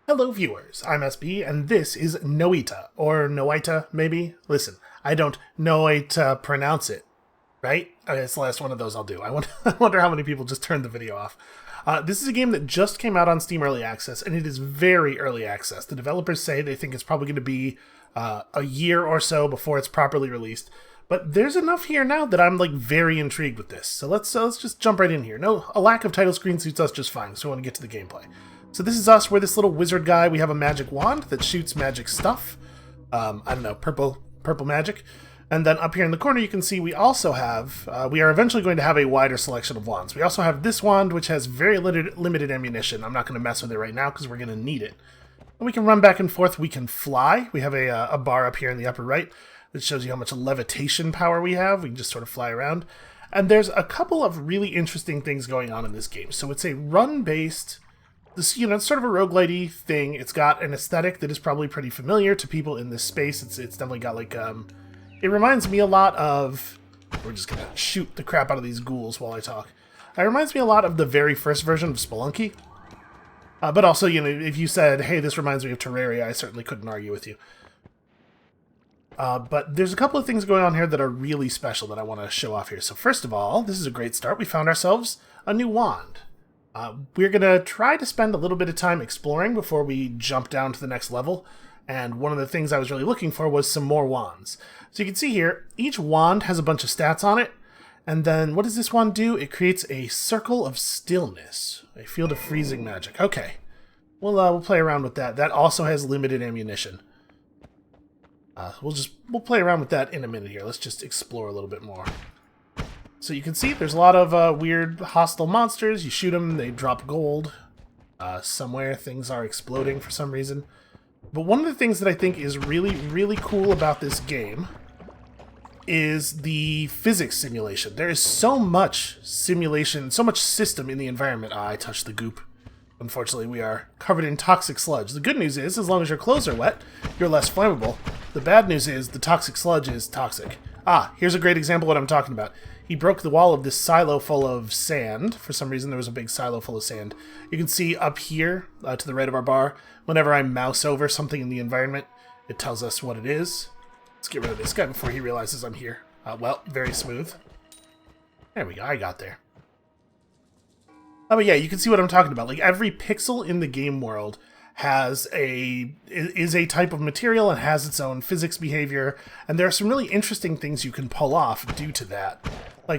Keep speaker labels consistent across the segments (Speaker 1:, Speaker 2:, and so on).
Speaker 1: Hello viewers, I'm SB, and this is Noita, or Noita, maybe? Listen, I don't know it to pronounce it, right? Okay, it's the last one of those I'll do. I wonder how many people just turned the video off. This is a game that just came out on Steam Early Access, and it is very early access. The developers say they think it's probably going to be a year or so before it's properly released. But there's enough here now that I'm very intrigued with this. So let's just jump right in here. No, a lack of title screen suits us just fine, so I want to get to the gameplay. So this is us. We're this little wizard guy. We have a magic wand that shoots magic stuff. I don't know, purple magic. And then up here in the corner you can see we also have, we are eventually going to have a wider selection of wands. We also have this wand which has very limited ammunition. I'm not going to mess with it right now because we're going to need it. And we can run back and forth. We can fly. We have a bar up here in the upper right that shows you how much levitation power we have. We can just sort of fly around. And there's a couple of really interesting things going on in this game. So it's a run-based, it's sort of a roguelite thing. It's got an aesthetic that is probably pretty familiar to people in this space. It's definitely got it reminds me a lot of, we're just gonna shoot the crap out of these ghouls while I talk. It reminds me a lot of the very first version of Spelunky. But also, if you said, hey, this reminds me of Terraria, I certainly couldn't argue with you. But there's a couple of things going on here that are really special that I want to show off here. So first of all, this is a great start. We found ourselves a new wand. We're going to try to spend a little bit of time exploring before we jump down to the next level. And one of the things I was really looking for was some more wands. So you can see here, each wand has a bunch of stats on it. And then what does this wand do? It creates a circle of stillness, a field of freezing magic. Okay, we'll play around with that. That also has limited ammunition. We'll play around with that in a minute here. Let's just explore a little bit more. So you can see there's a lot of weird hostile monsters. You shoot them, they drop gold. Somewhere things are exploding for some reason. But one of the things that I think is really, really cool about this game is the physics simulation. There is so much simulation, so much system in the environment. I touched the goop. Unfortunately, we are covered in toxic sludge. The good news is, as long as your clothes are wet, you're less flammable. The bad news is, the toxic sludge is toxic. Here's a great example of what I'm talking about. He broke the wall of this silo full of sand. For some reason, there was a big silo full of sand. You can see up here, to the right of our bar, whenever I mouse over something in the environment, it tells us what it is. Let's get rid of this guy before he realizes I'm here. Well, very smooth. There we go, I got there. But yeah, you can see what I'm talking about. Every pixel in the game world is a type of material and has its own physics behavior, and there are some really interesting things you can pull off due to that.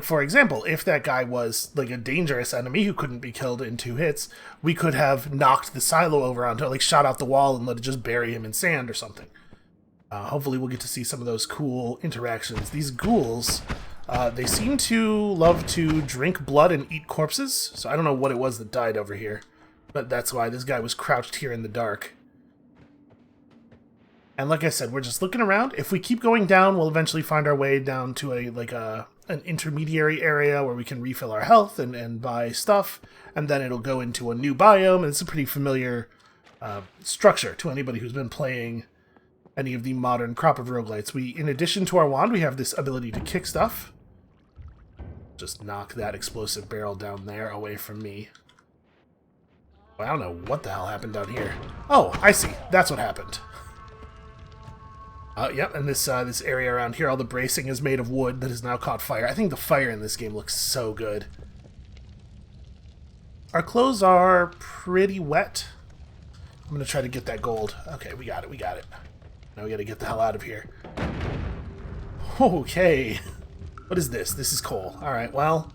Speaker 1: For example, if that guy was a dangerous enemy who couldn't be killed in 2 hits, we could have knocked the silo over onto it, shot out the wall and let it just bury him in sand or something. Hopefully we'll get to see some of those cool interactions. These ghouls, they seem to love to drink blood and eat corpses, so I don't know what it was that died over here. But that's why this guy was crouched here in the dark. And like I said, we're just looking around. If we keep going down, we'll eventually find our way down to an intermediary area where we can refill our health and buy stuff. And then it'll go into a new biome, and it's a pretty familiar structure to anybody who's been playing any of the modern crop of roguelites. In addition to our wand, we have this ability to kick stuff. Just knock that explosive barrel down there away from me. I don't know what the hell happened down here. Oh, I see. That's what happened. Yep, and this area around here, all the bracing is made of wood that has now caught fire. I think the fire in this game looks so good. Our clothes are pretty wet. I'm going to try to get that gold. Okay, we got it. Now we got to get the hell out of here. Okay. What is this? This is coal. Alright, well...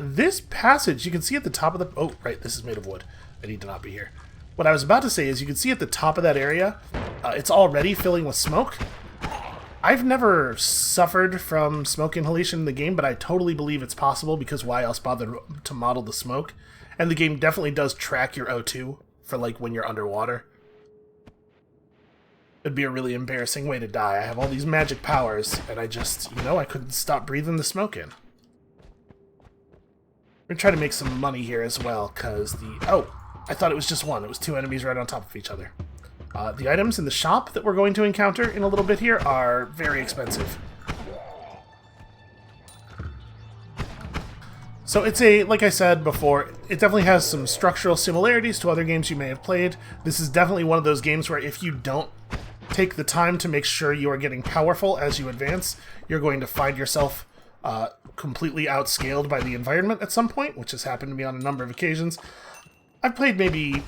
Speaker 1: this passage, you can see at the top of the... Oh, right, this is made of wood. I need to not be here. What I was about to say is you can see at the top of that area, it's already filling with smoke. I've never suffered from smoke inhalation in the game, but I totally believe it's possible because why else bother to model the smoke? And the game definitely does track your O2 for when you're underwater. It'd be a really embarrassing way to die. I have all these magic powers, and I just, I couldn't stop breathing the smoke in. We're going to try to make some money here as well, because oh, I thought it was just one. It was 2 enemies right on top of each other. The items in the shop that we're going to encounter in a little bit here are very expensive. So it's like I said before, it definitely has some structural similarities to other games you may have played. This is definitely one of those games where if you don't take the time to make sure you are getting powerful as you advance, you're going to find yourself completely outscaled by the environment at some point, which has happened to me on a number of occasions. I've played maybe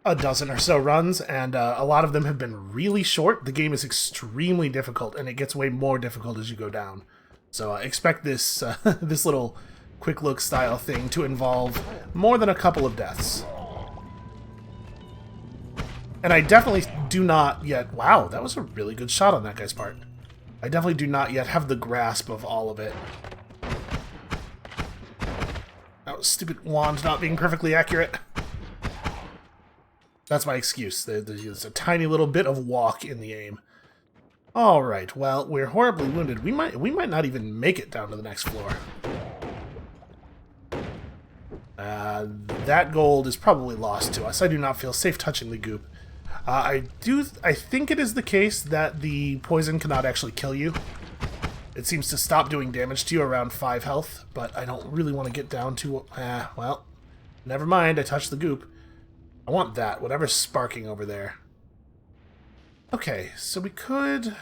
Speaker 1: a dozen or so runs, and a lot of them have been really short. The game is extremely difficult, and it gets way more difficult as you go down. So expect this this little quick look style thing to involve more than a couple of deaths. And I definitely do not yet... Wow, that was a really good shot on that guy's part. I definitely do not yet have the grasp of all of it. That was stupid wand not being perfectly accurate. That's my excuse. There's a tiny little bit of walk in the aim. Alright, well, we're horribly wounded. We might not even make it down to the next floor. That gold is probably lost to us. I do not feel safe touching the goop. I think it is the case that the poison cannot actually kill you. It seems to stop doing damage to you around 5 health, but I don't really want to get down to... well, never mind, I touched the goop. I want that, whatever's sparking over there. Okay, so we could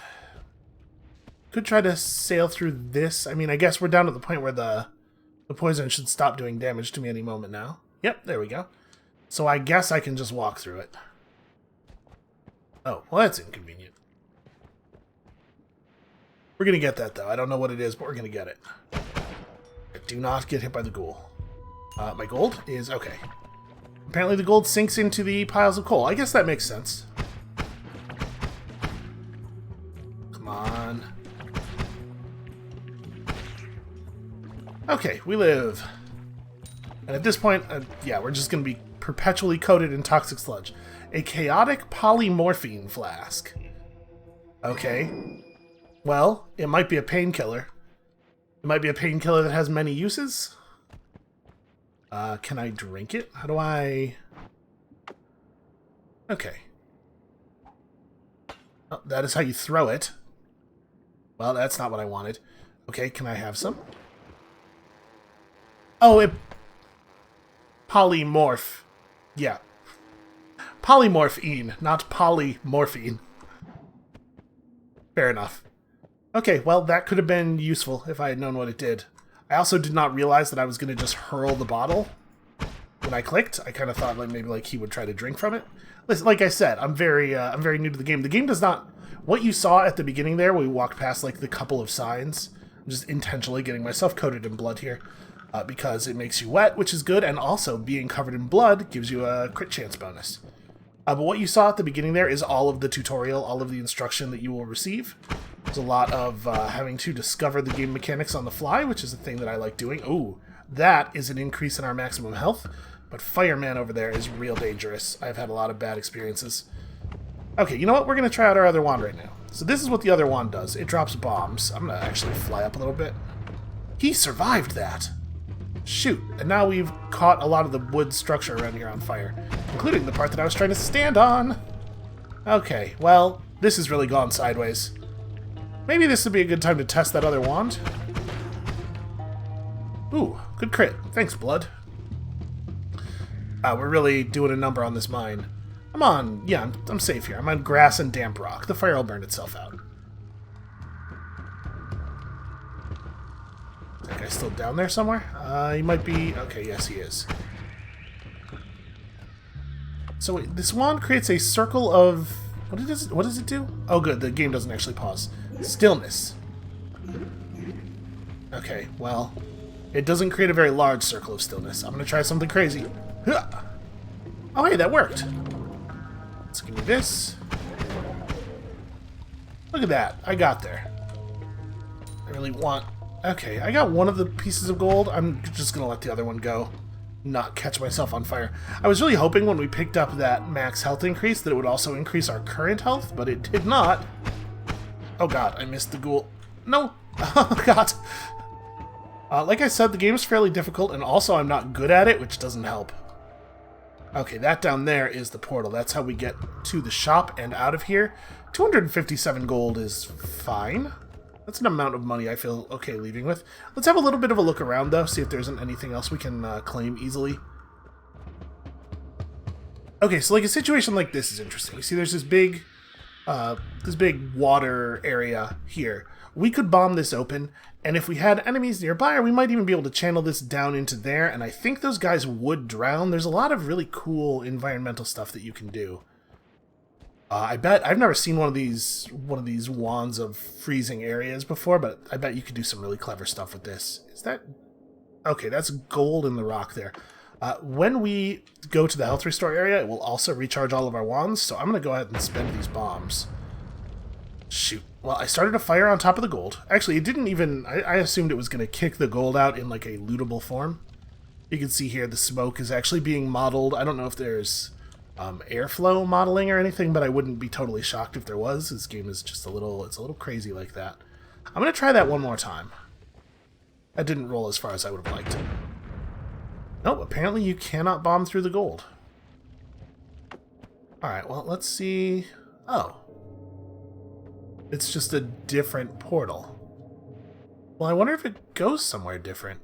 Speaker 1: try to sail through this. I mean, I guess we're down to the point where the poison should stop doing damage to me any moment now. Yep, there we go. So I guess I can just walk through it. Oh, well, that's inconvenient. We're going to get that, though. I don't know what it is, but we're going to get it. Do not get hit by the ghoul. My gold is okay. Apparently the gold sinks into the piles of coal. I guess that makes sense. Come on. Okay, we live. And at this point, yeah, we're just going to be perpetually coated in toxic sludge. A chaotic polymorphine flask. Okay. Well, it might be a painkiller. It might be a painkiller that has many uses. Can I drink it? How do I... Okay. Oh, that is how you throw it. Well, that's not what I wanted. Okay, can I have some? Oh, it... Polymorph. Yeah. Polymorphine, not polymorphine. Fair enough. Okay, well, that could have been useful if I had known what it did. I also did not realize that I was going to just hurl the bottle when I clicked. I kind of thought maybe he would try to drink from it. Listen, like I said, I'm very new to the game. The game does not... What you saw at the beginning there, when we walked past the couple of signs, I'm just intentionally getting myself coated in blood here, because it makes you wet, which is good, and also being covered in blood gives you a crit chance bonus. But what you saw at the beginning there is all of the tutorial, all of the instruction that you will receive. There's a lot of having to discover the game mechanics on the fly, which is a thing that I like doing. Ooh, that is an increase in our maximum health, but Fireman over there is real dangerous. I've had a lot of bad experiences. Okay, you know what? We're going to try out our other wand right now. So this is what the other wand does. It drops bombs. I'm going to actually fly up a little bit. He survived that! Shoot, and now we've caught a lot of the wood structure around here on fire, including the part that I was trying to stand on. Okay, well, this has really gone sideways. Maybe this would be a good time to test that other wand. Ooh, good crit. Thanks, blood. We're really doing a number on this mine. I'm safe here. I'm on grass and damp rock. The fire will burn itself out. That guy's still down there somewhere? He might be... Okay, yes, he is. So wait, this wand creates a circle of... What does it do? Oh, good. The game doesn't actually pause. Stillness. Okay, well... It doesn't create a very large circle of stillness. I'm going to try something crazy. Oh, hey, that worked. Let's give me this. Look at that. I got there. I really want... Okay, I got one of the pieces of gold. I'm just going to let the other one go. Not catch myself on fire. I was really hoping when we picked up that max health increase that it would also increase our current health, but it did not. Oh god, I missed the ghoul. No! Oh god. Like I said, the game's fairly difficult, and also I'm not good at it, which doesn't help. Okay, that down there is the portal. That's how we get to the shop and out of here. 257 gold is fine. That's an amount of money I feel okay leaving with. Let's have a little bit of a look around, though, see if there isn't anything else we can claim easily. Okay, so like a situation like this is interesting. You see there's this big water area here. We could bomb this open, and if we had enemies nearby, we might even be able to channel this down into there, and I think those guys would drown. There's a lot of really cool environmental stuff that you can do. I bet I've never seen one of these wands of freezing areas before, but I bet you could do some really clever stuff with this. Is that okay? That's gold in the rock there. When we go to the health restore area, it will also recharge all of our wands, so I'm going to go ahead and spend these bombs. Shoot. Well, I started a fire on top of the gold. Actually, it didn't even... I assumed it was going to kick the gold out in like a lootable form. You can see here the smoke is actually being modeled. I don't know if there's airflow modeling or anything, but I wouldn't be totally shocked if there was. This game is just it's a little crazy like that. I'm going to try that one more time. That didn't roll as far as I would have liked. Nope, apparently you cannot bomb through the gold. Alright, well, let's see... Oh. It's just a different portal. Well, I wonder if it goes somewhere different.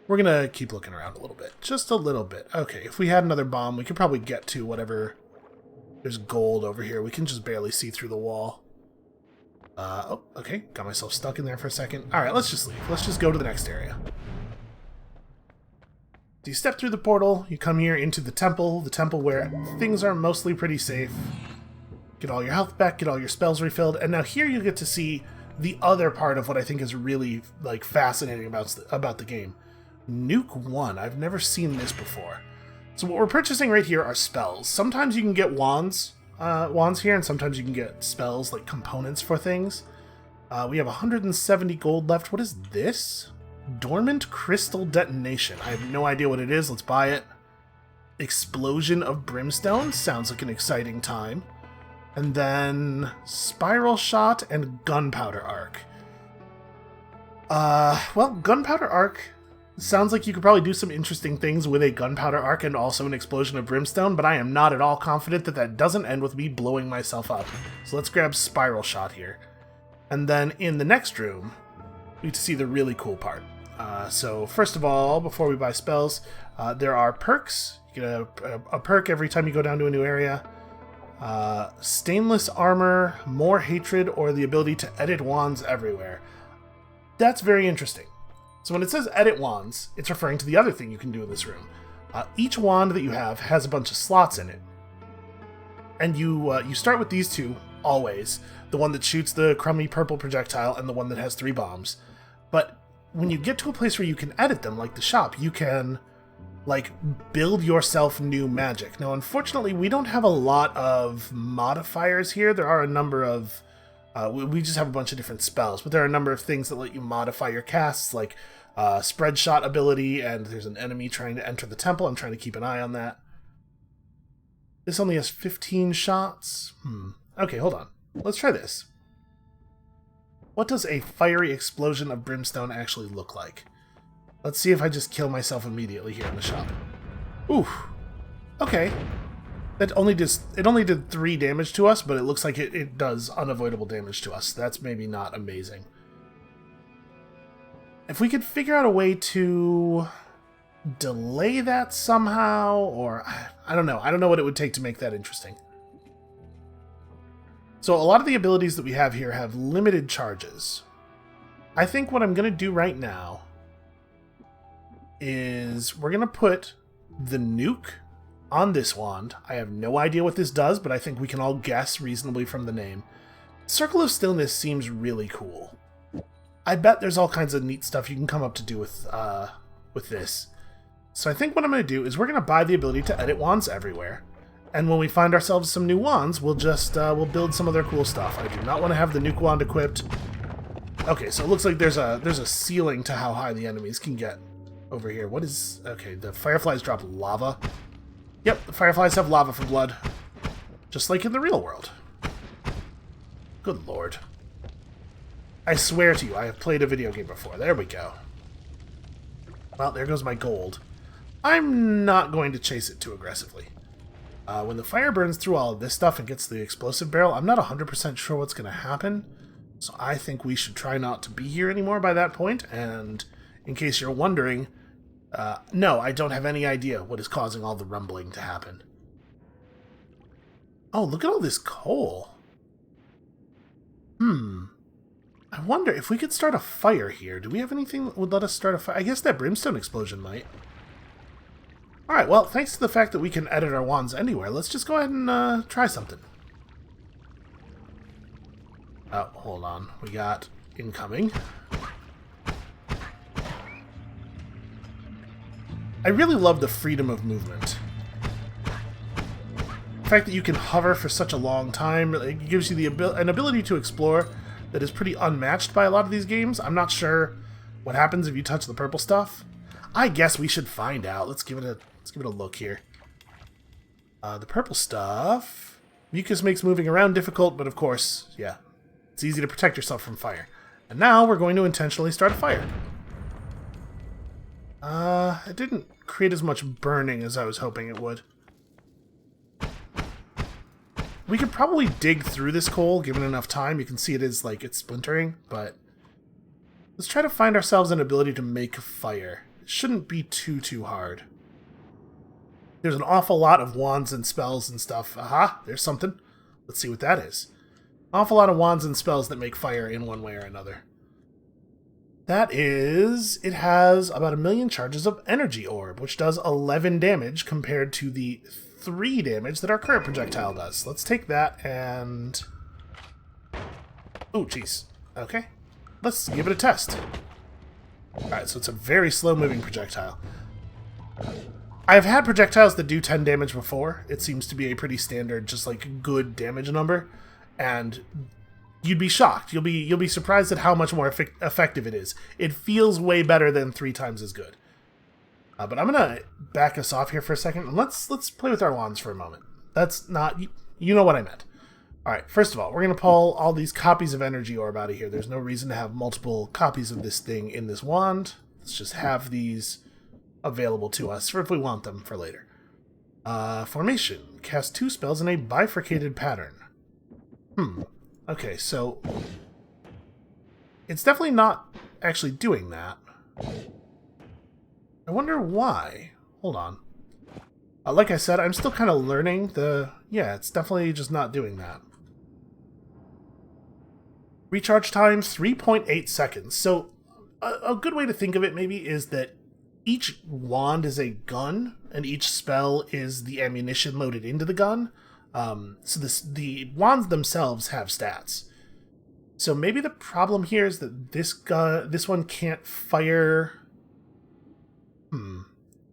Speaker 1: We're gonna keep looking around a little bit. Just a little bit. Okay, if we had another bomb, we could probably get to whatever... There's gold over here. We can just barely see through the wall. Oh, okay. Got myself stuck in there for a second. Alright, let's just leave. Let's just go to the next area. So you step through the portal, you come here into the temple where things are mostly pretty safe. Get all your health back, get all your spells refilled, and now here you get to see the other part of what I think is really like fascinating about the game. Nuke 1. I've never seen this before. So what we're purchasing right here are spells. Sometimes you can get wands here, and sometimes you can get spells like components for things. We have 170 gold left. What is this? Dormant Crystal Detonation. I have no idea what it is. Let's buy it. Explosion of Brimstone. Sounds like an exciting time. And then Spiral Shot and Gunpowder Arc. Well, Gunpowder Arc sounds like you could probably do some interesting things with a Gunpowder Arc and also an Explosion of Brimstone, but I am not at all confident that that doesn't end with me blowing myself up. So let's grab Spiral Shot here. And then in the next room, we get to see the really cool part. So first of all, before we buy spells, there are perks. You get a perk every time you go down to a new area. Stainless Armor, More Hatred, or the ability to edit wands everywhere. That's very interesting. So when it says edit wands, it's referring to the other thing you can do in this room. Each wand that you have has a bunch of slots in it. And you start with these two, always. The one that shoots the crummy purple projectile and the one that has 3 bombs. But when you get to a place where you can edit them, like the shop, you can like build yourself new magic. Now, unfortunately, we don't have a lot of modifiers here. There are a number of... we just have a bunch of different spells, but there are a number of things that let you modify your casts, like spread shot ability, and there's an enemy trying to enter the temple. I'm trying to keep an eye on that. This only has 15 shots. Okay, hold on. Let's try this. What does a fiery explosion of brimstone actually look like? Let's see if I just kill myself immediately here in the shop. Oof. Okay. It only did 3 damage to us, but it looks like it does unavoidable damage to us. That's maybe not amazing. If we could figure out a way to delay that somehow, or I don't know. I don't know what it would take to make that interesting. So a lot of the abilities that we have here have limited charges. I think what I'm going to do right now is we're going to put the nuke on this wand. I have no idea what this does, but I think we can all guess reasonably from the name. Circle of Stillness seems really cool. I bet there's all kinds of neat stuff you can come up to do with this. So I think what I'm going to do is we're going to buy the ability to edit wands everywhere. And when we find ourselves some new wands, we'll just we'll build some other cool stuff. I do not want to have the nuke wand equipped. Okay, so it looks like there's a ceiling to how high the enemies can get over here. What is... Okay, the fireflies drop lava. Yep, the fireflies have lava for blood. Just like in the real world. Good lord. I swear to you, I have played a video game before. There we go. Well, there goes my gold. I'm not going to chase it too aggressively. When the fire burns through all of this stuff and gets the explosive barrel, I'm not 100% sure what's going to happen. So I think we should try not to be here anymore by that point, and in case you're wondering, no, I don't have any idea what is causing all the rumbling to happen. Oh, look at all this coal. I wonder if we could start a fire here. Do we have anything that would let us start a fire? I guess that brimstone explosion might. Alright, well, thanks to the fact that we can edit our wands anywhere, let's just go ahead and try something. Oh, hold on. We got incoming. I really love the freedom of movement. The fact that you can hover for such a long time, it gives you an ability to explore that is pretty unmatched by a lot of these games. I'm not sure what happens if you touch the purple stuff. I guess we should find out. Let's give it a look here. The purple stuff, mucus makes moving around difficult, but of course, yeah, it's easy to protect yourself from fire. And now we're going to intentionally start a fire. It didn't create as much burning as I was hoping it would. We could probably dig through this coal, given enough time. You can see it's splintering, but let's try to find ourselves an ability to make fire. It shouldn't be too hard. There's an awful lot of wands and spells and stuff. Aha, there's something. Let's see what that is. An awful lot of wands and spells that make fire in one way or another. That is, it has about 1,000,000 charges of energy orb, which does 11 damage compared to the 3 damage that our current projectile does. Let's take that and... oh, jeez. Okay. Let's give it a test. Alright, so it's a very slow-moving projectile. I've had projectiles that do 10 damage before. It seems to be a pretty standard, just like good damage number, and you'd be shocked. You'll be surprised at how much more effective it is. It feels way better than 3 times as good. But I'm gonna back us off here for a second, and let's play with our wands for a moment. That's not... you know what I meant. Alright, first of all, we're gonna pull all these copies of energy orb out of here. There's no reason to have multiple copies of this thing in this wand. Let's just have these available to us for if we want them for later. Formation. Cast 2 spells in a bifurcated pattern. Okay, so it's definitely not actually doing that. I wonder why. Hold on. Like I said, I'm still kind of learning the... yeah, it's definitely just not doing that. Recharge time, 3.8 seconds. So a good way to think of it maybe is that each wand is a gun, and each spell is the ammunition loaded into the gun. So the wands themselves have stats. So maybe the problem here is that this one can't fire...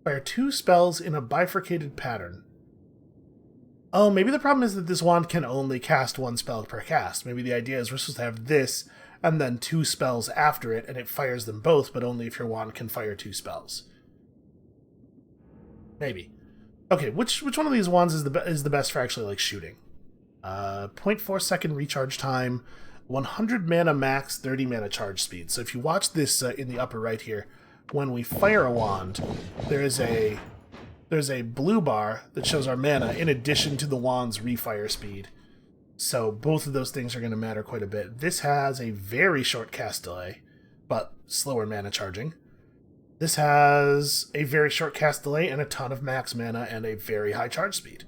Speaker 1: fire 2 spells in a bifurcated pattern. Oh, maybe the problem is that this wand can only cast 1 spell per cast. Maybe the idea is we're supposed to have this, and then 2 spells after it, and it fires them both, but only if your wand can fire 2 spells. Maybe. Okay, which one of these wands is the best for actually, like, shooting? 0.4 second recharge time, 100 mana max, 30 mana charge speed. So if you watch this in the upper right here, when we fire a wand, there's a blue bar that shows our mana in addition to the wand's refire speed. So both of those things are going to matter quite a bit. This has a very short cast delay, but slower mana charging. This has a very short cast delay and a ton of max mana and a very high charge speed.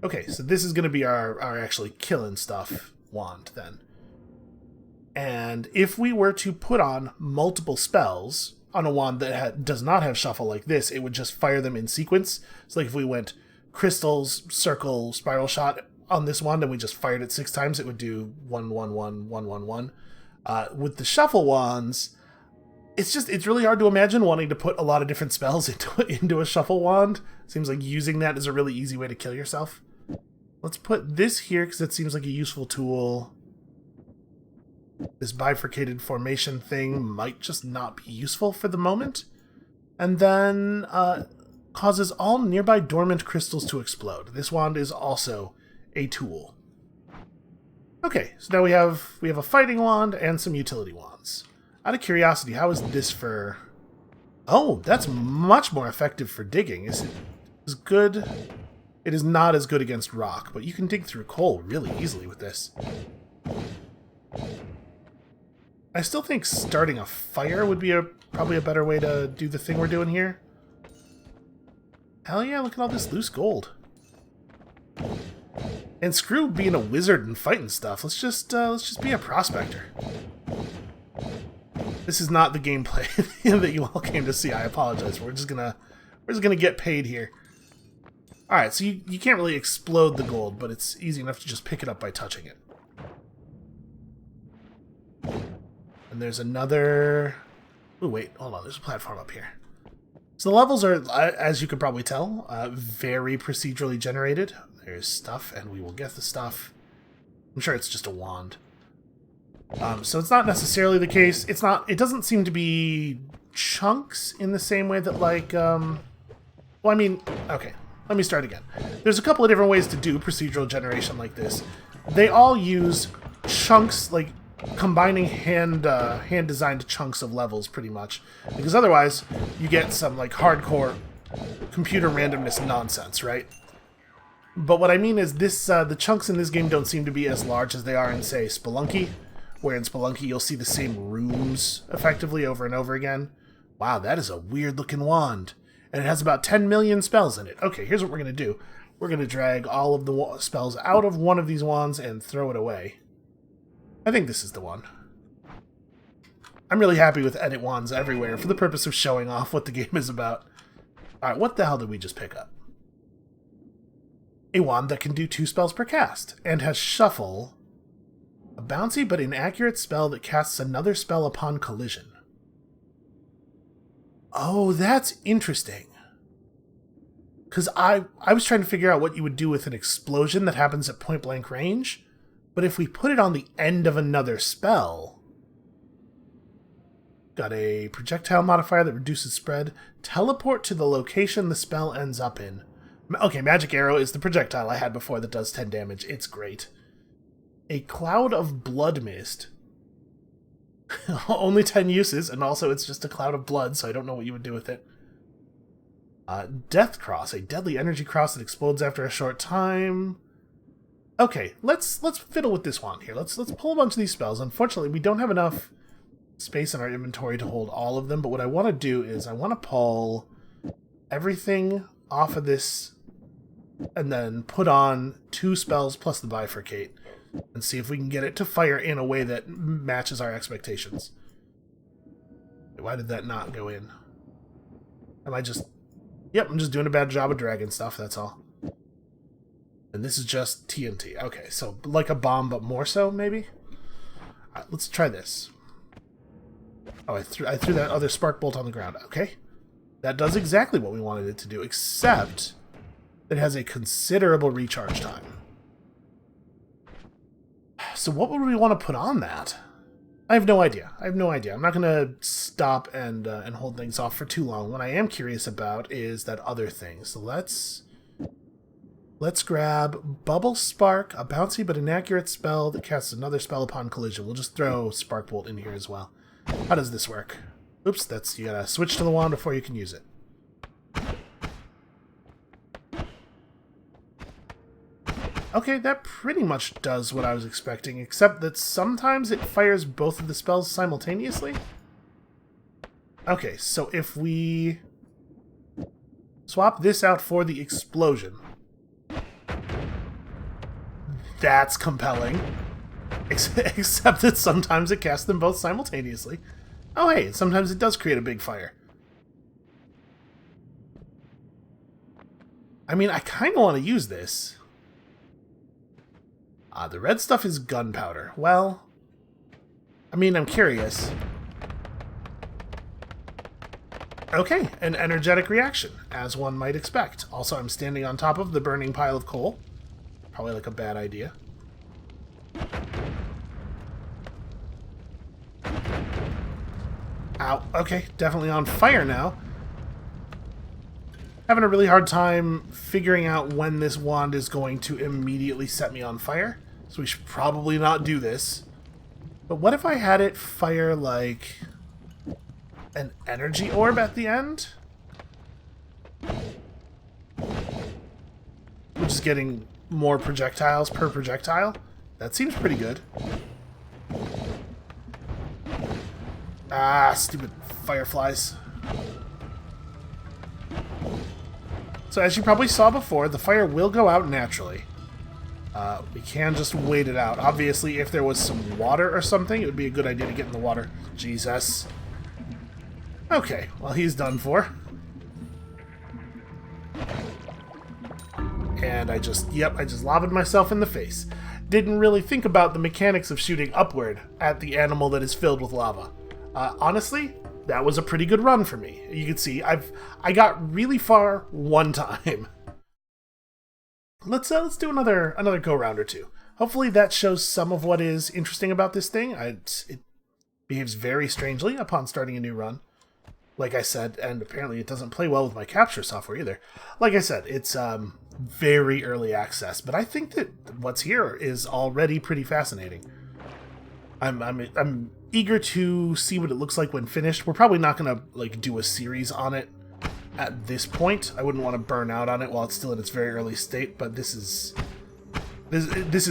Speaker 1: Okay, so this is going to be our actually killing stuff wand then. And if we were to put on multiple spells on a wand that does not have shuffle like this, it would just fire them in sequence. So like if we went crystals, circle, spiral shot on this wand and we just fired it 6 times, it would do 1, 1, 1, 1, 1, 1. With the shuffle wands, it's really hard to imagine wanting to put a lot of different spells into a shuffle wand. Seems like using that is a really easy way to kill yourself. Let's put this here because it seems like a useful tool. This bifurcated formation thing might just not be useful for the moment. And then causes all nearby dormant crystals to explode. This wand is also a tool. Okay, so now we have a fighting wand and some utility wands. Out of curiosity, how is this for... oh, that's much more effective for digging. Is it as good? It is not as good against rock, but you can dig through coal really easily with this. I still think starting a fire would be probably a better way to do the thing we're doing here. Hell yeah, look at all this loose gold. And screw being a wizard and fighting stuff. Let's just be a prospector. This is not the gameplay that you all came to see. I apologize. We're just gonna get paid here. Alright, so you can't really explode the gold, but it's easy enough to just pick it up by touching it. And there's another... Ooh, wait, hold on. There's a platform up here. So the levels are, as you can probably tell, very procedurally generated. There's stuff, and we will get the stuff. I'm sure it's just a wand. So it's not necessarily the case. It doesn't seem to be chunks in the same way that, like, well, I mean, okay, let me start again. There's a couple of different ways to do procedural generation like this. They all use chunks, like, combining hand-designed chunks of levels, pretty much. Because otherwise, you get some, like, hardcore computer randomness nonsense, right? But what I mean is this, the chunks in this game don't seem to be as large as they are in, say, Spelunky, where in Spelunky you'll see the same rooms, effectively, over and over again. Wow, that is a weird-looking wand. And it has about 10 million spells in it. Okay, here's what we're going to do. We're going to drag all of the spells out of one of these wands and throw it away. I think this is the one. I'm really happy with edit wands everywhere for the purpose of showing off what the game is about. Alright, what the hell did we just pick up? A wand that can do 2 spells per cast, and has Shuffle, a bouncy but inaccurate spell that casts another spell upon collision. Oh, that's interesting. Because I was trying to figure out what you would do with an explosion that happens at point-blank range, but if we put it on the end of another spell... Got a projectile modifier that reduces spread. Teleport to the location the spell ends up in. Okay, Magic Arrow is the projectile I had before that does 10 damage. It's great. A cloud of blood mist. Only 10 uses, and also it's just a cloud of blood, so I don't know what you would do with it. Death Cross, a deadly energy cross that explodes after a short time. Okay, let's fiddle with this wand here. Let's pull a bunch of these spells. Unfortunately, we don't have enough space in our inventory to hold all of them, but what I want to do is I want to pull everything off of this and then put on 2 spells plus the bifurcate and see if we can get it to fire in a way that matches our expectations. Why did that not go in? Am I just... Yep, I'm just doing a bad job of dragging stuff, that's all. And this is just TNT. Okay, so like a bomb, but more so, maybe? Alright, let's try this. Oh, I threw that other spark bolt on the ground. Okay. That does exactly what we wanted it to do, except it has a considerable recharge time. So what would we want to put on that? I have no idea. I'm not going to stop and hold things off for too long. What I am curious about is that other thing. So let's grab Bubble Spark, a bouncy but inaccurate spell that casts another spell upon collision. We'll just throw Spark Bolt in here as well. How does this work? Oops, you gotta switch to the wand before you can use it. Okay, that pretty much does what I was expecting, except that sometimes it fires both of the spells simultaneously. Okay, so if we swap this out for the explosion, that's compelling. Except that sometimes it casts them both simultaneously. Oh hey, sometimes it does create a big fire. I mean, I kind of want to use this. The red stuff is gunpowder. Well, I mean, I'm curious. Okay, an energetic reaction, as one might expect. Also, I'm standing on top of the burning pile of coal. Probably like a bad idea. Ow. Okay, definitely on fire now. Having a really hard time figuring out when this wand is going to immediately set me on fire. So we should probably not do this. But what if I had it fire like an energy orb at the end? Which is getting more projectiles per projectile. That seems pretty good. Ah, stupid fireflies. So as you probably saw before, the fire will go out naturally. We can just wait it out. Obviously, if there was some water or something, it would be a good idea to get in the water. Jesus. Okay, well, he's done for. And I just lobbed myself in the face. Didn't really think about the mechanics of shooting upward at the animal that is filled with lava. Honestly, that was a pretty good run for me. You can see I got really far one time. Let's do another go round or two. Hopefully that shows some of what is interesting about this thing. It behaves very strangely upon starting a new run. Like I said, and apparently it doesn't play well with my capture software either. Like I said, it's very early access, but I think that what's here is already pretty fascinating. I'm eager to see what it looks like when finished. We're probably not gonna like do a series on it at this point. I wouldn't want to burn out on it while it's still in its very early state, but this is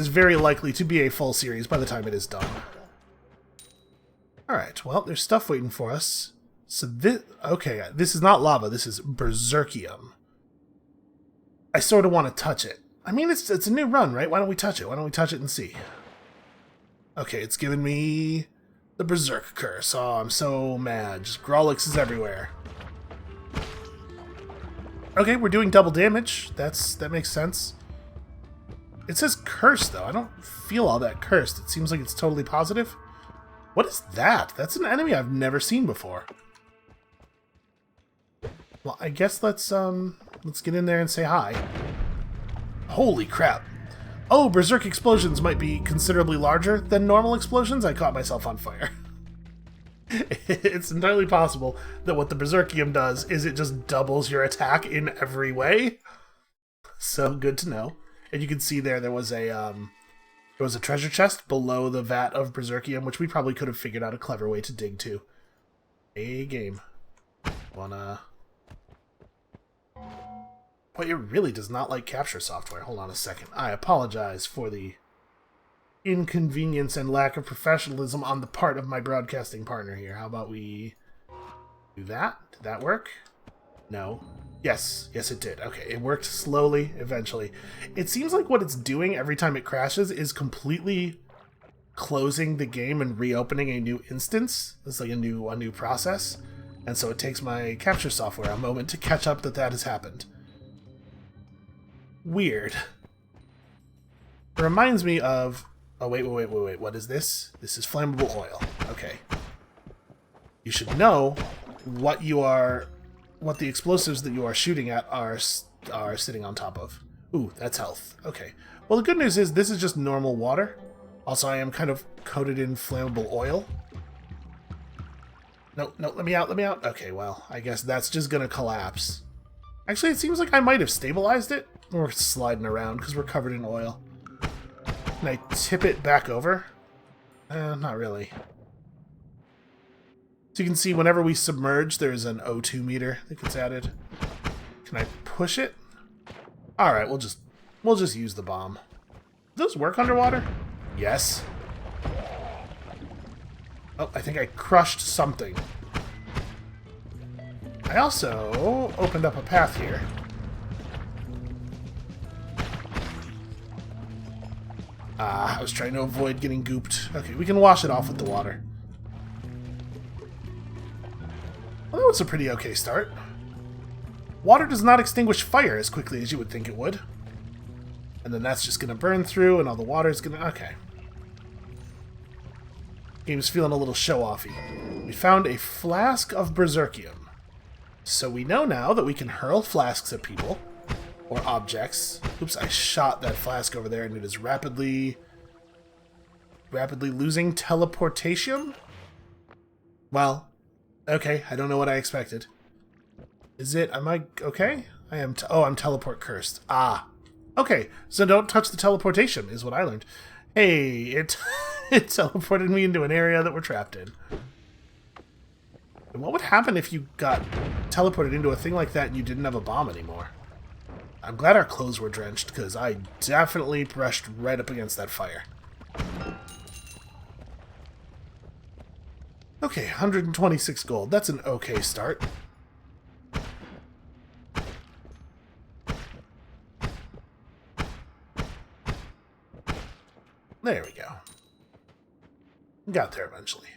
Speaker 1: very likely to be a full series by the time it is done. Alright, well, there's stuff waiting for us. So this is not lava, this is berserkium. I sort of want to touch it. I mean, it's a new run, right? Why don't we touch it? Why don't we touch it and see? Okay, it's giving me the berserk curse. Oh, I'm so mad. Just Grolix is everywhere. Okay, we're doing double damage. That makes sense. It says cursed, though. I don't feel all that cursed. It seems like it's totally positive. What is that? That's an enemy I've never seen before. Well, I guess let's get in there and say hi. Holy crap. Oh, berserk explosions might be considerably larger than normal explosions. I caught myself on fire. It's entirely possible that what the berserkium does is it just doubles your attack in every way. So good to know. And you can see there was a treasure chest below the vat of berserkium, which we probably could have figured out a clever way to dig to. A game. Wanna... Boy, it really does not like capture software. Hold on a second. I apologize for the inconvenience and lack of professionalism on the part of my broadcasting partner here. How about we do that? Did that work? No. Yes. Yes, it did. Okay, it worked slowly, eventually. It seems like what it's doing every time it crashes is completely closing the game and reopening a new instance. It's like a new process. And so it takes my capture software a moment to catch up that has happened. Weird. It reminds me of... Oh, wait. What is this? This is flammable oil. Okay. You should know what the explosives that you are shooting at are sitting on top of. Ooh, that's health. Okay. Well, the good news is this is just normal water. Also, I am kind of coated in flammable oil. No, let me out. Okay, well, I guess that's just gonna collapse. Actually, it seems like I might have stabilized it. We're sliding around because we're covered in oil. Can I tip it back over? Not really. So you can see whenever we submerge, there's an O2 meter that gets added. Can I push it? Alright, we'll just use the bomb. Do those work underwater? Yes. Oh, I think I crushed something. I also opened up a path here. I was trying to avoid getting gooped. Okay, we can wash it off with the water. Well, that was a pretty okay start. Water does not extinguish fire as quickly as you would think it would. And then that's just going to burn through and all the water is going to... Okay. Game's feeling a little show-offy. We found a flask of berserkium. So we know now that we can hurl flasks at people. Or objects. Oops, I shot that flask over there and it is rapidly losing teleportation? Well, okay, I don't know what I expected. Am I okay? I am, I'm teleport cursed. Ah. Okay, so don't touch the teleportation is what I learned. Hey, it teleported me into an area that we're trapped in. And what would happen if you got teleported into a thing like that and you didn't have a bomb anymore? I'm glad our clothes were drenched, because I definitely brushed right up against that fire. Okay, 126 gold. That's an okay start. There we go. Got there eventually.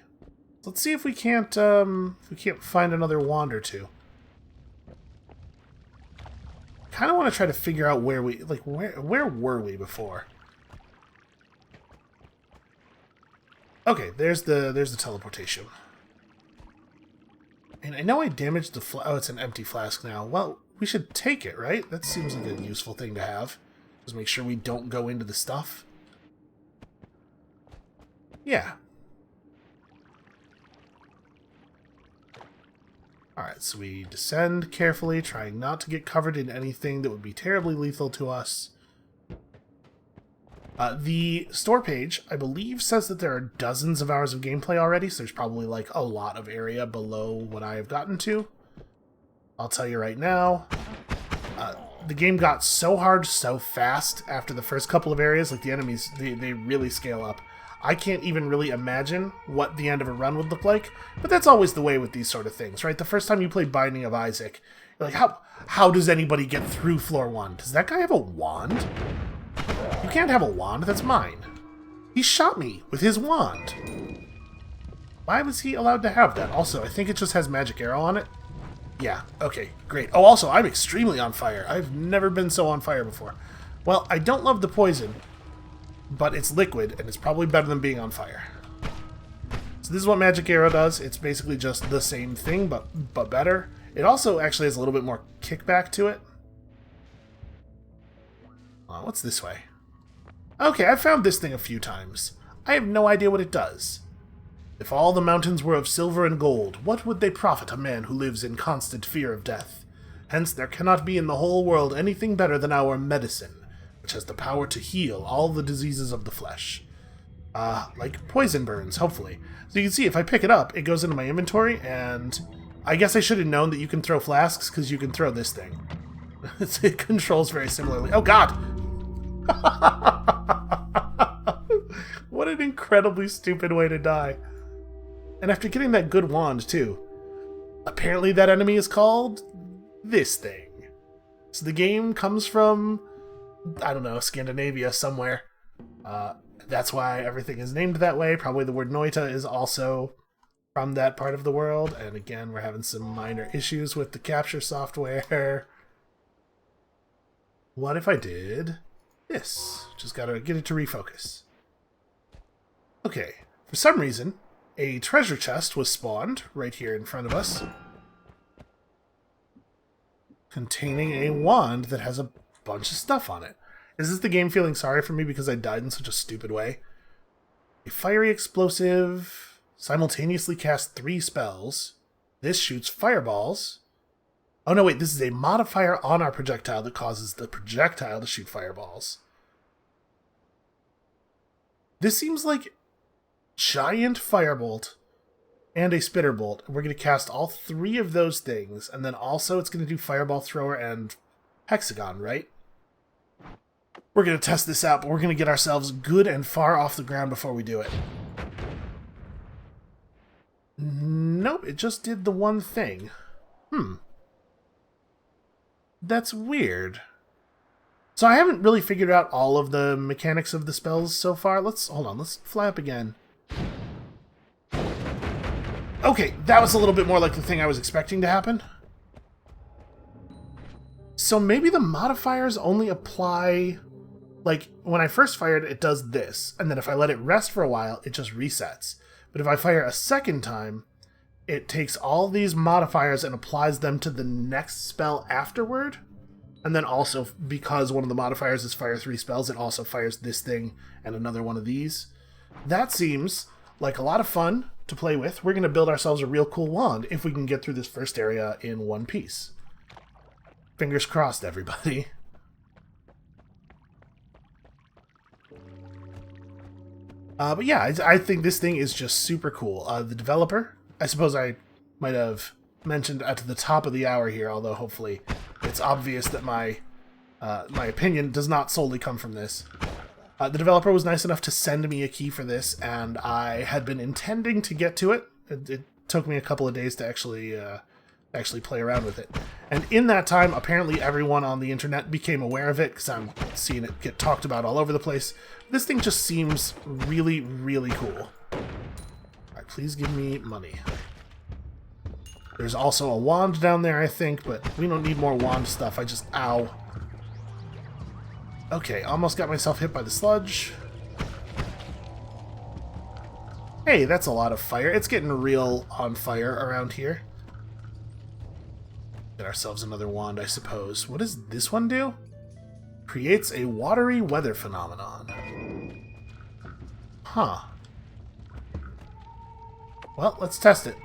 Speaker 1: Let's see if we can't find another wand or two. Kind of want to try to figure out where where were we before? Okay, there's the teleportation. And I know I damaged the oh, it's an empty flask now. Well, we should take it, right? That seems like a useful thing to have. Just make sure we don't go into the stuff. Yeah. Alright, so we descend carefully, trying not to get covered in anything that would be terribly lethal to us. The store page, I believe, says that there are dozens of hours of gameplay already, so there's probably like a lot of area below what I have gotten to. I'll tell you right now, the game got so hard so fast after the first couple of areas, like the enemies, they really scale up. I can't even really imagine what the end of a run would look like, but that's always the way with these sort of things, right? The first time you played Binding of Isaac, you're like, how does anybody get through floor 1? Does that guy have a wand? You can't have a wand, that's mine. He shot me with his wand. Why was he allowed to have that? Also, I think it just has magic arrow on it. Yeah, okay, great. Oh, also, I'm extremely on fire. I've never been so on fire before. Well, I don't love the poison, but it's liquid, and it's probably better than being on fire. So this is what magic arrow does. It's basically just the same thing, but better. It also actually has a little bit more kickback to it. What's this way? Okay, I've found this thing a few times. I have no idea what it does. If all the mountains were of silver and gold, what would they profit a man who lives in constant fear of death? Hence there cannot be in the whole world anything better than our medicine, which has the power to heal all the diseases of the flesh. Like poison burns, hopefully. So you can see, if I pick it up, it goes into my inventory, and I guess I should have known that you can throw flasks, because you can throw this thing. It controls very similarly. Oh god! What an incredibly stupid way to die. And after getting that good wand, too. Apparently that enemy is called this thing. So the game comes from, I don't know, Scandinavia somewhere. That's why everything is named that way. Probably the word Noita is also from that part of the world. And again, we're having some minor issues with the capture software. What if I did this? Just gotta get it to refocus. Okay, for some reason, a treasure chest was spawned right here in front of us, containing a wand that has a bunch of stuff on it. Is this the game feeling sorry for me because I died in such a stupid way? A fiery explosive simultaneously casts 3 spells. This shoots fireballs. Oh no, wait, this is a modifier on our projectile that causes the projectile to shoot fireballs. This seems like giant firebolt and a spitter bolt. We're going to cast all 3 of those things, and then also it's going to do fireball thrower and hexagon, right? We're going to test this out, but we're going to get ourselves good and far off the ground before we do it. Nope, it just did the one thing. That's weird. So I haven't really figured out all of the mechanics of the spells so far. Hold on, let's fly up again. Okay, that was a little bit more like the thing I was expecting to happen. So maybe the modifiers only apply, like, when I first fired, it does this, and then if I let it rest for a while, it just resets. But if I fire a second time, it takes all these modifiers and applies them to the next spell afterward. And then also, because one of the modifiers is fire 3 spells, it also fires this thing and another one of these. That seems like a lot of fun to play with. We're going to build ourselves a real cool wand if we can get through this first area in one piece. Fingers crossed, everybody. But yeah, I think this thing is just super cool. The developer, I suppose I might have mentioned at the top of the hour here, although hopefully it's obvious that my opinion does not solely come from this. The developer was nice enough to send me a key for this, and I had been intending to get to it It took me a couple of days to actually play around with it. And in that time, apparently everyone on the internet became aware of it, because I'm seeing it get talked about all over the place. This thing just seems really, really cool. Alright, please give me money. There's also a wand down there, I think, but we don't need more wand stuff. Ow. Okay, almost got myself hit by the sludge. Hey, that's a lot of fire. It's getting real on fire around here. Get ourselves another wand, I suppose. What does this one do? Creates a watery weather phenomenon. Huh. Well, let's test it.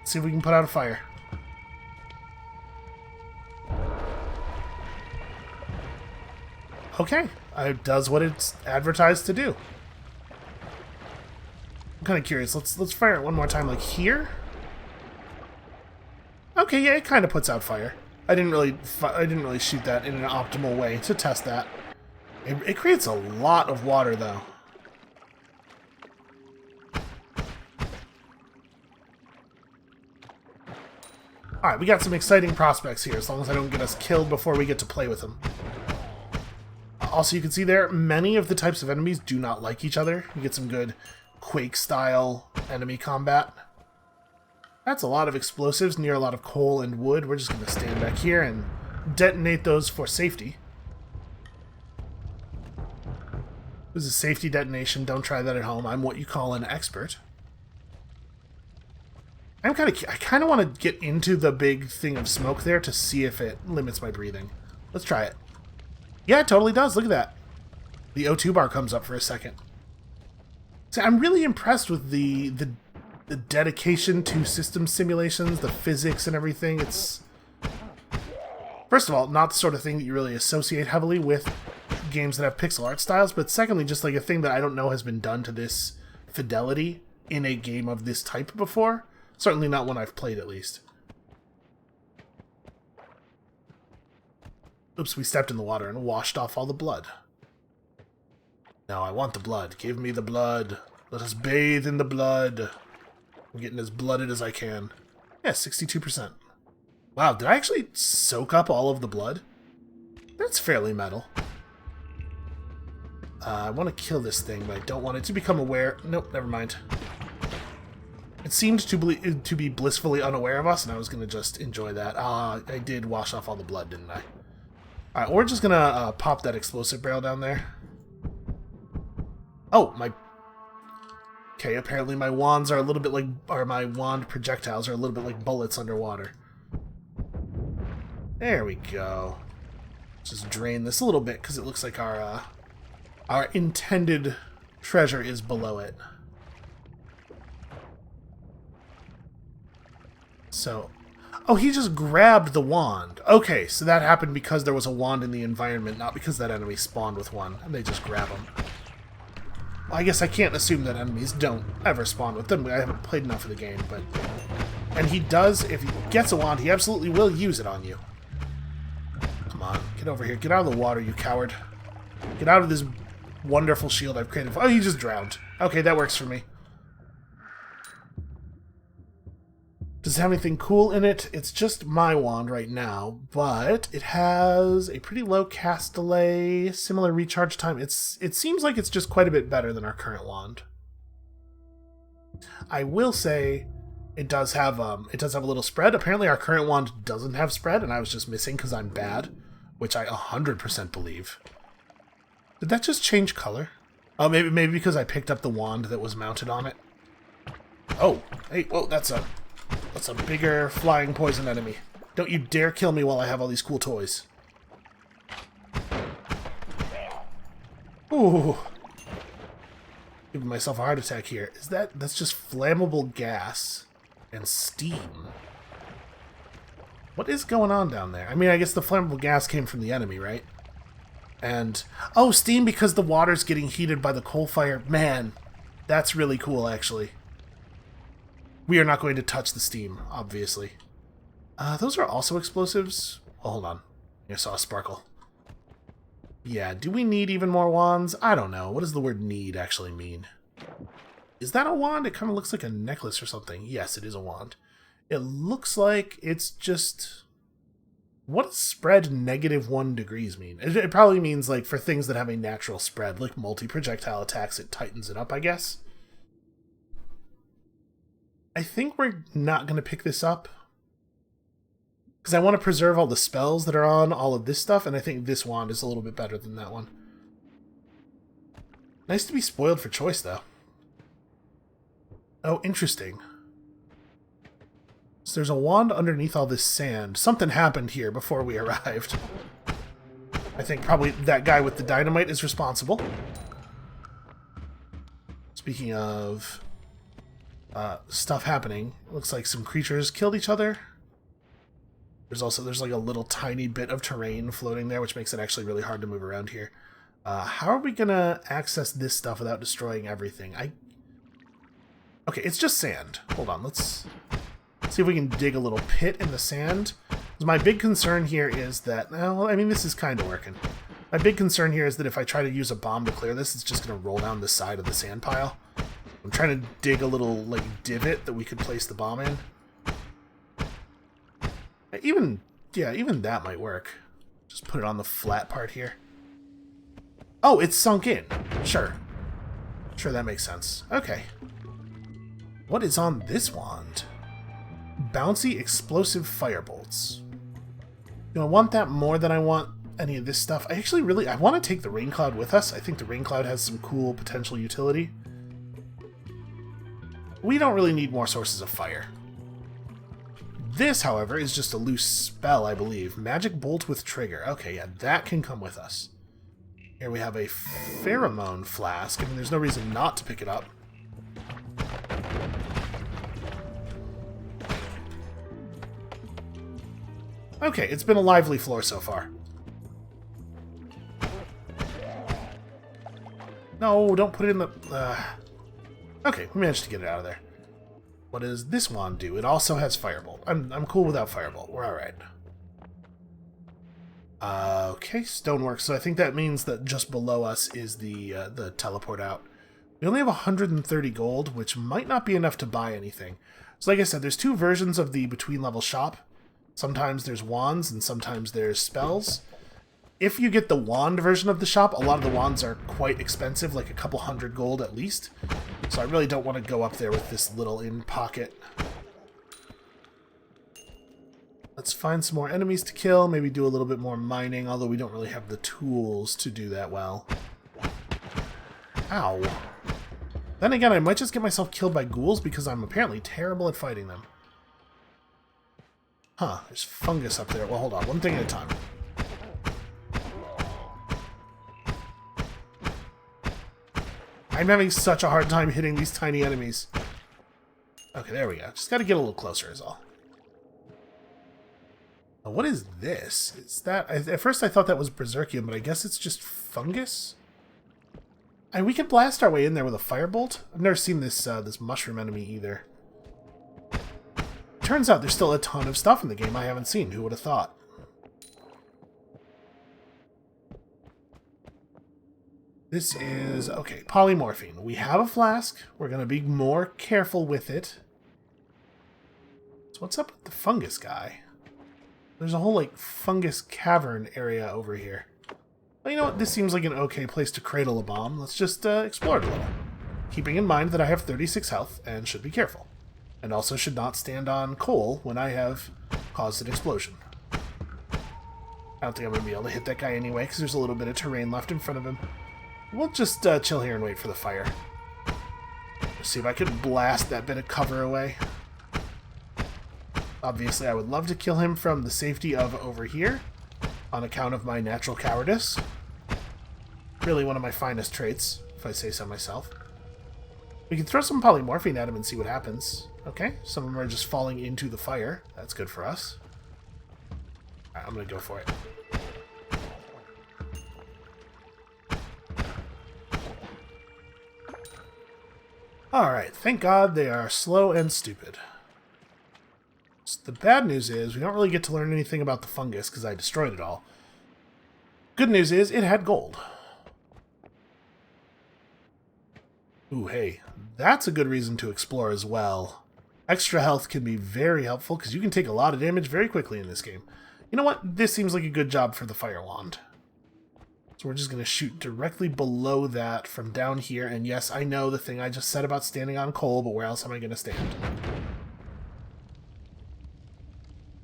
Speaker 1: See if we can put out a fire. Okay, it does what it's advertised to do. I'm kind of curious. Let's fire it one more time, like here. Okay, yeah, it kind of puts out fire. I didn't really shoot that in an optimal way to test that. It creates a lot of water, though. Alright, we got some exciting prospects here, as long as I don't get us killed before we get to play with them. Also, you can see there, many of the types of enemies do not like each other. You get some good Quake-style enemy combat. That's a lot of explosives near a lot of coal and wood. We're just going to stand back here and detonate those for safety. This is a safety detonation. Don't try that at home. I'm what you call an expert. I kind of want to get into the big thing of smoke there to see if it limits my breathing. Let's try it. Yeah, it totally does. Look at that. The O2 bar comes up for a second. See, I'm really impressed with the dedication to system simulations, the physics and everything. It's, first of all, not the sort of thing that you really associate heavily with games that have pixel art styles, but secondly, just like a thing that I don't know has been done to this fidelity in a game of this type before. Certainly not one I've played, at least. Oops, we stepped in the water and washed off all the blood. Now I want the blood. Give me the blood. Let us bathe in the blood. I'm getting as blooded as I can. Yeah, 62%. Wow, did I actually soak up all of the blood? That's fairly metal. I want to kill this thing, but I don't want it to become aware. Nope, never mind. It seemed to be blissfully unaware of us, and I was going to just enjoy that. I did wash off all the blood, didn't I? Alright, we're just going to pop that explosive barrel down there. Oh, my... Okay, apparently my wands are a little bit like... Or my wand projectiles are a little bit like bullets underwater. There we go. Just drain this a little bit, because it looks like our intended treasure is below it. So... Oh, he just grabbed the wand. Okay, so that happened because there was a wand in the environment, not because that enemy spawned with one, and they just grab them. Well, I guess I can't assume that enemies don't ever spawn with them. I haven't played enough of the game, but... And he does, if he gets a wand, he absolutely will use it on you. Come on, get over here. Get out of the water, you coward. Get out of this wonderful shield I've created. Oh, he just drowned. Okay, that works for me. Does it have anything cool in it? It's just my wand right now, but it has a pretty low cast delay, similar recharge time. It seems like it's just quite a bit better than our current wand. I will say it does have a little spread. Apparently our current wand doesn't have spread, and I was just missing because I'm bad, which I 100% believe. Did that just change color? Oh, maybe because I picked up the wand that was mounted on it. Oh, hey, whoa, that's a bigger flying poison enemy. Don't you dare kill me while I have all these cool toys. Ooh. Giving myself a heart attack here. That's just flammable gas and steam. What is going on down there? I mean, I guess the flammable gas came from the enemy, right? And, oh, steam because the water's getting heated by the coal fire. Man, that's really cool, actually. We are not going to touch the steam, obviously. Those are also explosives? Oh, hold on. I saw a sparkle. Yeah, do we need even more wands? I don't know. What does the word need actually mean? Is that a wand? It kind of looks like a necklace or something. Yes, it is a wand. It looks like it's just... What does spread -1 degrees mean? It probably means, like, for things that have a natural spread, like multi-projectile attacks, it tightens it up, I guess. I think we're not going to pick this up, because I want to preserve all the spells that are on all of this stuff, and I think this wand is a little bit better than that one. Nice to be spoiled for choice, though. Oh, interesting. So there's a wand underneath all this sand. Something happened here before we arrived. I think probably that guy with the dynamite is responsible. Speaking of stuff happening, it looks like some creatures killed each other. There's like a little tiny bit of terrain floating there, which makes it actually really hard to move around here. How are we gonna access this stuff without destroying everything? Okay, it's just sand. Hold on, let's see if we can dig a little pit in the sand. My big concern here is that, well, I mean, this is kind of working. My big concern here is that if I try to use a bomb to clear this, it's just going to roll down the side of the sand pile. I'm trying to dig a little, like, divot that we could place the bomb in. Even that might work. Just put it on the flat part here. Oh, it's sunk in. Sure, that makes sense. Okay. What is on this wand? Bouncy explosive firebolts. I want that more than I want any of this stuff. I want to take the rain cloud with us. I think the rain cloud has some cool potential utility. We don't really need more sources of fire. This, however, is just a loose spell, I believe. Magic bolt with trigger. Okay, yeah, that can come with us. Here we have a pheromone flask. I mean, there's no reason not to pick it up. Okay, it's been a lively floor so far. No, don't put it in the... Okay, we managed to get it out of there. What does this wand do? It also has Firebolt. I'm cool without Firebolt. We're alright. Okay, stonework. So I think that means that just below us is the teleport out. We only have 130 gold, which might not be enough to buy anything. So like I said, there's two versions of the between-level shop. Sometimes there's wands, and sometimes there's spells. If you get the wand version of the shop, a lot of the wands are quite expensive, like a couple hundred gold at least. So I really don't want to go up there with this little in pocket. Let's find some more enemies to kill, maybe do a little bit more mining, although we don't really have the tools to do that well. Ow. Then again, I might just get myself killed by ghouls because I'm apparently terrible at fighting them. Huh, there's fungus up there. Well, hold on, one thing at a time. I'm having such a hard time hitting these tiny enemies. Okay, there we go. Just gotta get a little closer is all. Now, what is this? Is that... At first I thought that was Berserkium, but I guess it's just fungus? And we can blast our way in there with a firebolt? I've never seen this this mushroom enemy either. Turns out there's still a ton of stuff in the game I haven't seen. Who would have thought? This is... Okay, polymorphine. We have a flask. We're going to be more careful with it. So what's up with the fungus guy? There's a whole, like, fungus cavern area over here. Well, you know what? This seems like an okay place to cradle a bomb. Let's just explore it a little. Keeping in mind that I have 36 health and should be careful. And also should not stand on coal when I have caused an explosion. I don't think I'm going to be able to hit that guy anyway, because there's a little bit of terrain left in front of him. We'll just chill here and wait for the fire. Let's see if I can blast that bit of cover away. Obviously, I would love to kill him from the safety of over here, on account of my natural cowardice. Really one of my finest traits, if I say so myself. We can throw some polymorphine at him and see what happens. Okay, some of them are just falling into the fire. That's good for us. Alright, I'm gonna go for it. Alright, thank God they are slow and stupid. So the bad news is we don't really get to learn anything about the fungus because I destroyed it all. Good news is it had gold. Ooh, hey, That's a good reason to explore as well. Extra health can be very helpful because you can take a lot of damage very quickly in this game. You know what? This seems like a good job for the fire wand. So we're just going to shoot directly below that from down here. And yes, I know the thing I just said about standing on coal, but where else am I going to stand?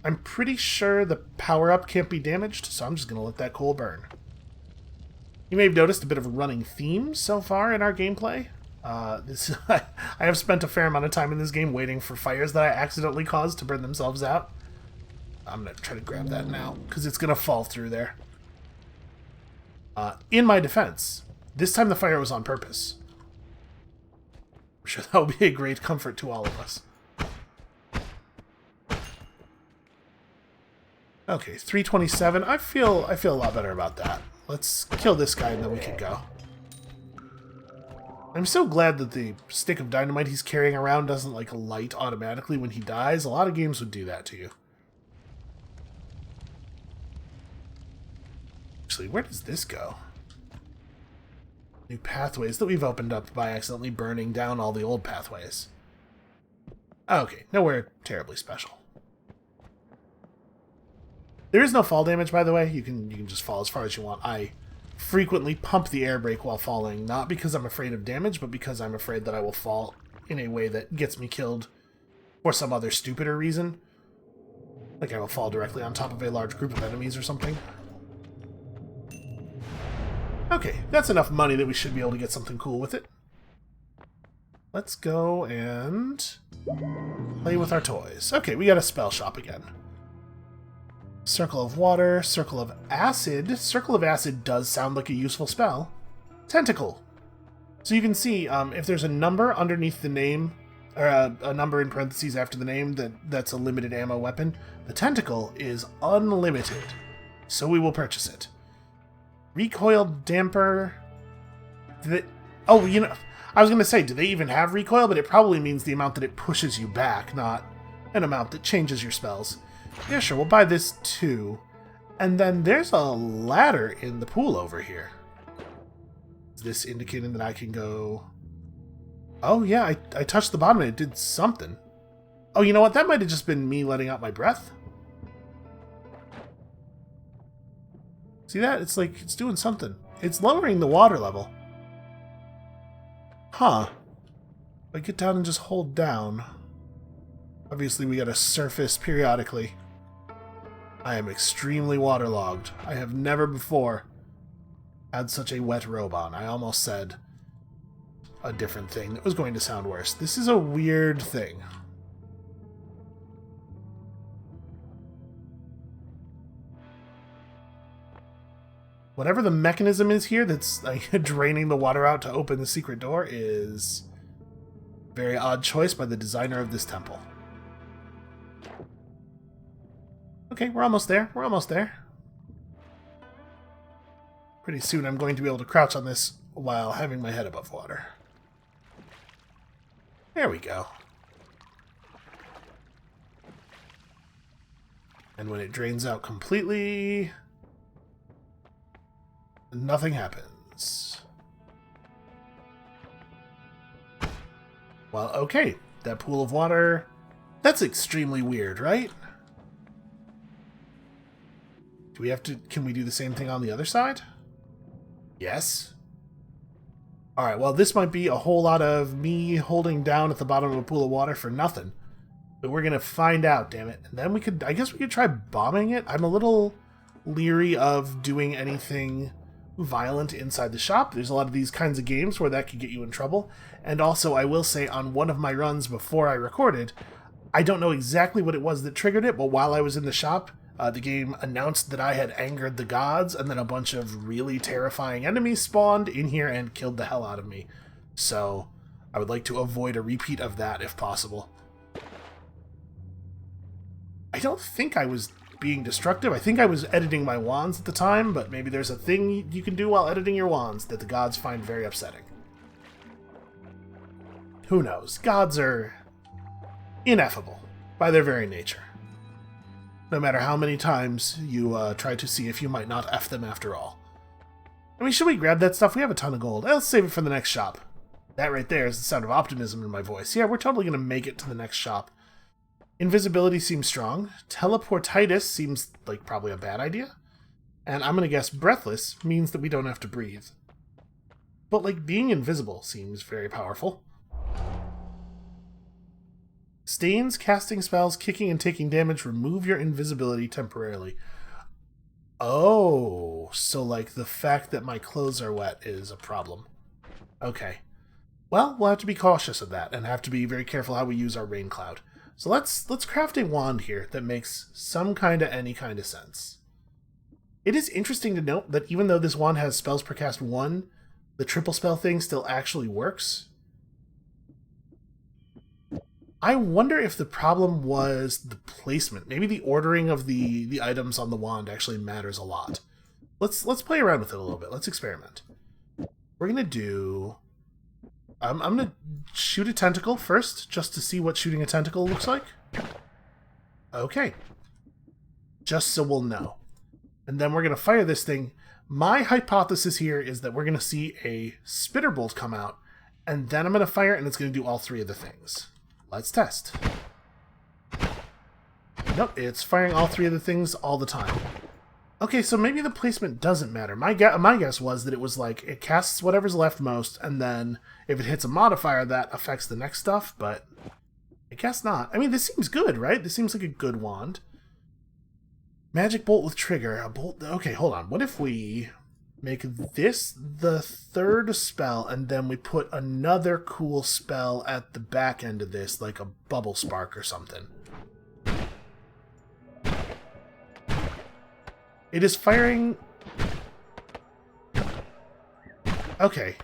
Speaker 1: I'm pretty sure the power-up can't be damaged, so I'm just going to let that coal burn. You may have noticed a bit of a running theme so far in our gameplay. I have spent a fair amount of time in this game waiting for fires that I accidentally caused to burn themselves out. I'm going to try to grab that now, because it's going to fall through there. In my defense, this time the fire was on purpose. I'm sure that will be a great comfort to all of us. Okay, 327. I feel a lot better about that. Let's kill this guy and then we can go. I'm so glad that the stick of dynamite he's carrying around doesn't like light automatically when he dies. A lot of games would do that to you. Actually, where does this go? New pathways that we've opened up by accidentally burning down all the old pathways. Okay, nowhere terribly special. There is no fall damage, by the way. You can just fall as far as you want. I frequently pump the air brake while falling, not because I'm afraid of damage, but because I'm afraid that I will fall in a way that gets me killed for some other stupider reason. Like I will fall directly on top of a large group of enemies or something. Okay, that's enough money that we should be able to get something cool with it. Let's go and play with our toys. Okay, we got a spell shop again. Circle of Water, Circle of Acid. Circle of Acid does sound like a useful spell. Tentacle. So you can see if there's a number underneath the name, or a number in parentheses after the name that's a limited ammo weapon, the Tentacle is unlimited. So we will purchase it. Recoil Damper. Oh, you know, I was going to say, do they even have recoil? But it probably means the amount that it pushes you back, not an amount that changes your spells. Yeah, sure, we'll buy this too. And then there's a ladder in the pool over here. Is this indicating that I can go... Oh yeah, I touched the bottom and it did something. Oh, you know what? That might have just been me letting out my breath. See that? It's like, it's doing something. It's lowering the water level. Huh. If I get down and just hold down... Obviously we gotta surface periodically. I am extremely waterlogged. I have never before had such a wet robe on. I almost said a different thing that was going to sound worse. This is a weird thing. Whatever the mechanism is here that's like, draining the water out to open the secret door is a very odd choice by the designer of this temple. Okay, we're almost there. We're almost there. Pretty soon I'm going to be able to crouch on this while having my head above water. There we go. And when it drains out completely, nothing happens. Well, okay. That pool of water, that's extremely weird, right? Do we have to... Can we do the same thing on the other side? Yes. Alright, well, this might be a whole lot of me holding down at the bottom of a pool of water for nothing. But we're gonna find out, damn it. And then we could... I guess we could try bombing it. I'm a little leery of doing anything violent inside the shop. There's a lot of these kinds of games where that could get you in trouble. And also, I will say, on one of my runs before I recorded, I don't know exactly what it was that triggered it, but while I was in the shop... the game announced that I had angered the gods, and then a bunch of really terrifying enemies spawned in here and killed the hell out of me. So, I would like to avoid a repeat of that if possible. I don't think I was being destructive. I think I was editing my wands at the time, but maybe there's a thing you can do while editing your wands that the gods find very upsetting. Who knows? Gods are ineffable by their very nature. No matter how many times you try to see if you might not F them after all. I mean, should we grab that stuff? We have a ton of gold. Let's save it for the next shop. That right there is the sound of optimism in my voice. Yeah, we're totally going to make it to the next shop. Invisibility seems strong. Teleportitis seems like probably a bad idea. And I'm going to guess breathless means that we don't have to breathe. But, like, being invisible seems very powerful. Stains, casting spells, kicking, and taking damage remove your invisibility temporarily. Oh, so, like, the fact that my clothes are wet is a problem. Okay. Well, we'll have to be cautious of that, and have to be very careful how we use our rain cloud. So let's craft a wand here that makes some kind of any kind of sense. It is interesting to note that even though this wand has spells per cast 1, the triple spell thing still actually works. I wonder if the problem was the placement. Maybe the ordering of the items on the wand actually matters a lot. Let's play around with it a little bit. Let's experiment. We're gonna do... I'm gonna shoot a tentacle first, just to see what shooting a tentacle looks like. Okay. Just so we'll know. And then we're gonna fire this thing. My hypothesis here is that we're gonna see a spitter bolt come out, and then I'm gonna fire it, and it's gonna do all three of the things. Let's test. Nope, it's firing all three of the things all the time. Okay, so maybe the placement doesn't matter. My guess was that it was like, it casts whatever's leftmost, and then if it hits a modifier, that affects the next stuff, but I guess not. I mean, this seems good, right? This seems like a good wand. Magic bolt with trigger. A bolt... Okay, hold on. What if we make this the third spell, and then we put another cool spell at the back end of this, like a bubble spark or something? It is firing... Okay.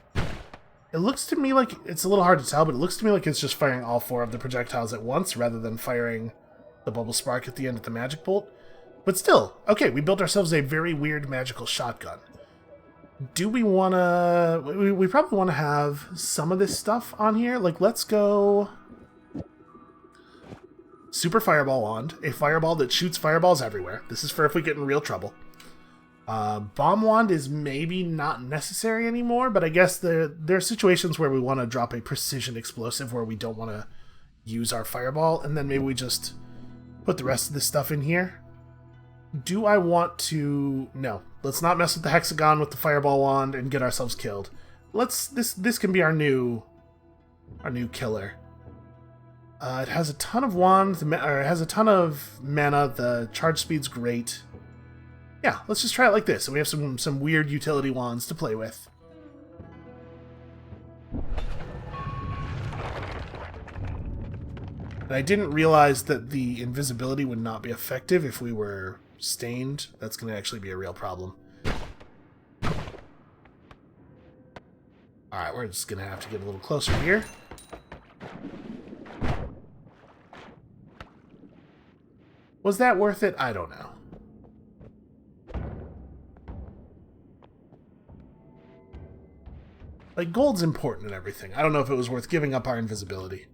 Speaker 1: It looks to me like... It's a little hard to tell, but it looks to me like it's just firing all four of the projectiles at once, rather than firing the bubble spark at the end of the magic bolt. But still, okay, we built ourselves a very weird magical shotgun. Do we want to... We probably want to have some of this stuff on here. Like, let's go... Super Fireball Wand. A fireball that shoots fireballs everywhere. This is for if we get in real trouble. Bomb Wand is maybe not necessary anymore, but I guess there are situations where we want to drop a precision explosive where we don't want to use our fireball, and then maybe we just put the rest of this stuff in here. Do I want to... No. Let's not mess with the hexagon with the fireball wand and get ourselves killed. This can be our new killer. It has a ton of wands, or it has a ton of mana. The charge speed's great. Yeah, let's just try it like this. So we have some weird utility wands to play with. And I didn't realize that the invisibility would not be effective if we were stained. That's going to actually be a real problem. Alright, we're just going to have to get a little closer here. Was that worth it? I don't know. Like, gold's important and everything. I don't know if it was worth giving up our invisibility.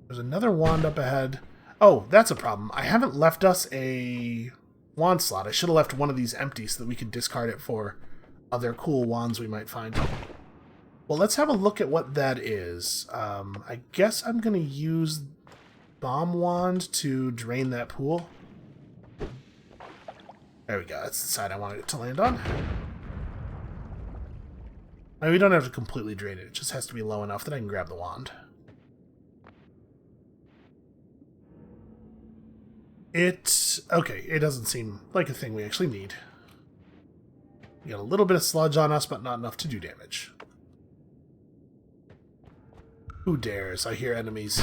Speaker 1: There's another wand up ahead. Oh, that's a problem. I haven't left us a wand slot. I should have left one of these empty so that we could discard it for other cool wands we might find. Well, let's have a look at what that is. I guess I'm going to use Bomb Wand to drain that pool. There we go. That's the side I wanted it to land on. Now, we don't have to completely drain it. It just has to be low enough that I can grab the wand. Okay, it doesn't seem like a thing we actually need. We got a little bit of sludge on us, but not enough to do damage. Who dares? I hear enemies.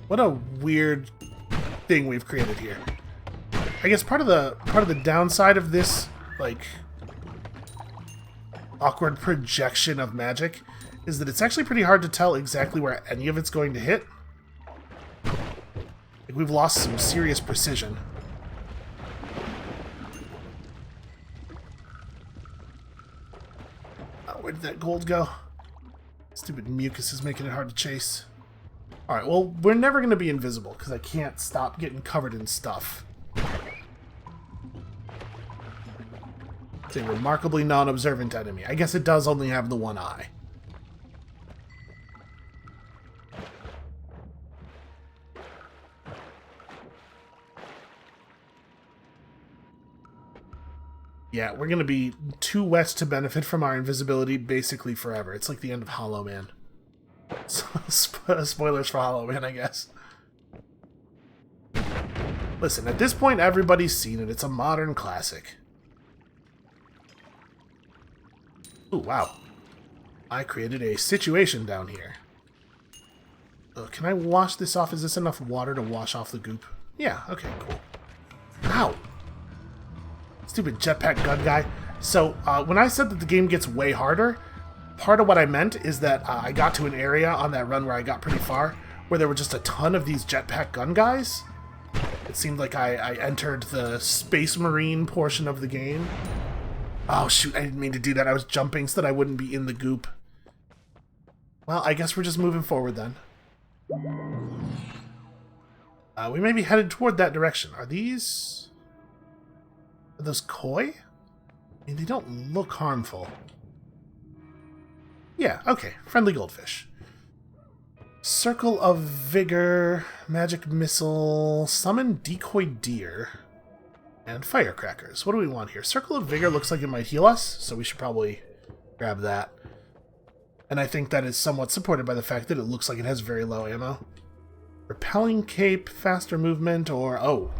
Speaker 1: What a weird thing we've created here. I guess part of the downside of this, like, awkward projection of magic is that it's actually pretty hard to tell exactly where any of it's going to hit. Like, we've lost some serious precision. Where did that gold go? Stupid mucus is making it hard to chase. Alright, well, we're never going to be invisible because I can't stop getting covered in stuff. It's a remarkably non-observant enemy. I guess it does only have the one eye. Yeah, we're going to be too west to benefit from our invisibility basically forever. It's like the end of Hollow Man. Spoilers for Hollow Man, I guess. Listen, at this point, everybody's seen it. It's a modern classic. Ooh, wow. I created a situation down here. Can I wash this off? Is this enough water to wash off the goop? Yeah, okay, cool. Ow! Stupid jetpack gun guy. So, when I said that the game gets way harder, part of what I meant is that I got to an area on that run where I got pretty far, where there were just a ton of these jetpack gun guys. It seemed like I entered the Space Marine portion of the game. Oh shoot, I didn't mean to do that. I was jumping so that I wouldn't be in the goop. Well, I guess we're just moving forward then. We may be headed toward that direction. Are those koi? I mean, they don't look harmful. Yeah, okay. Friendly goldfish. Circle of Vigor, Magic Missile, Summon Decoy Deer, and Firecrackers. What do we want here? Circle of Vigor looks like it might heal us, so we should probably grab that. And I think that is somewhat supported by the fact that it looks like it has very low ammo. Repelling Cape, faster movement, or... oh.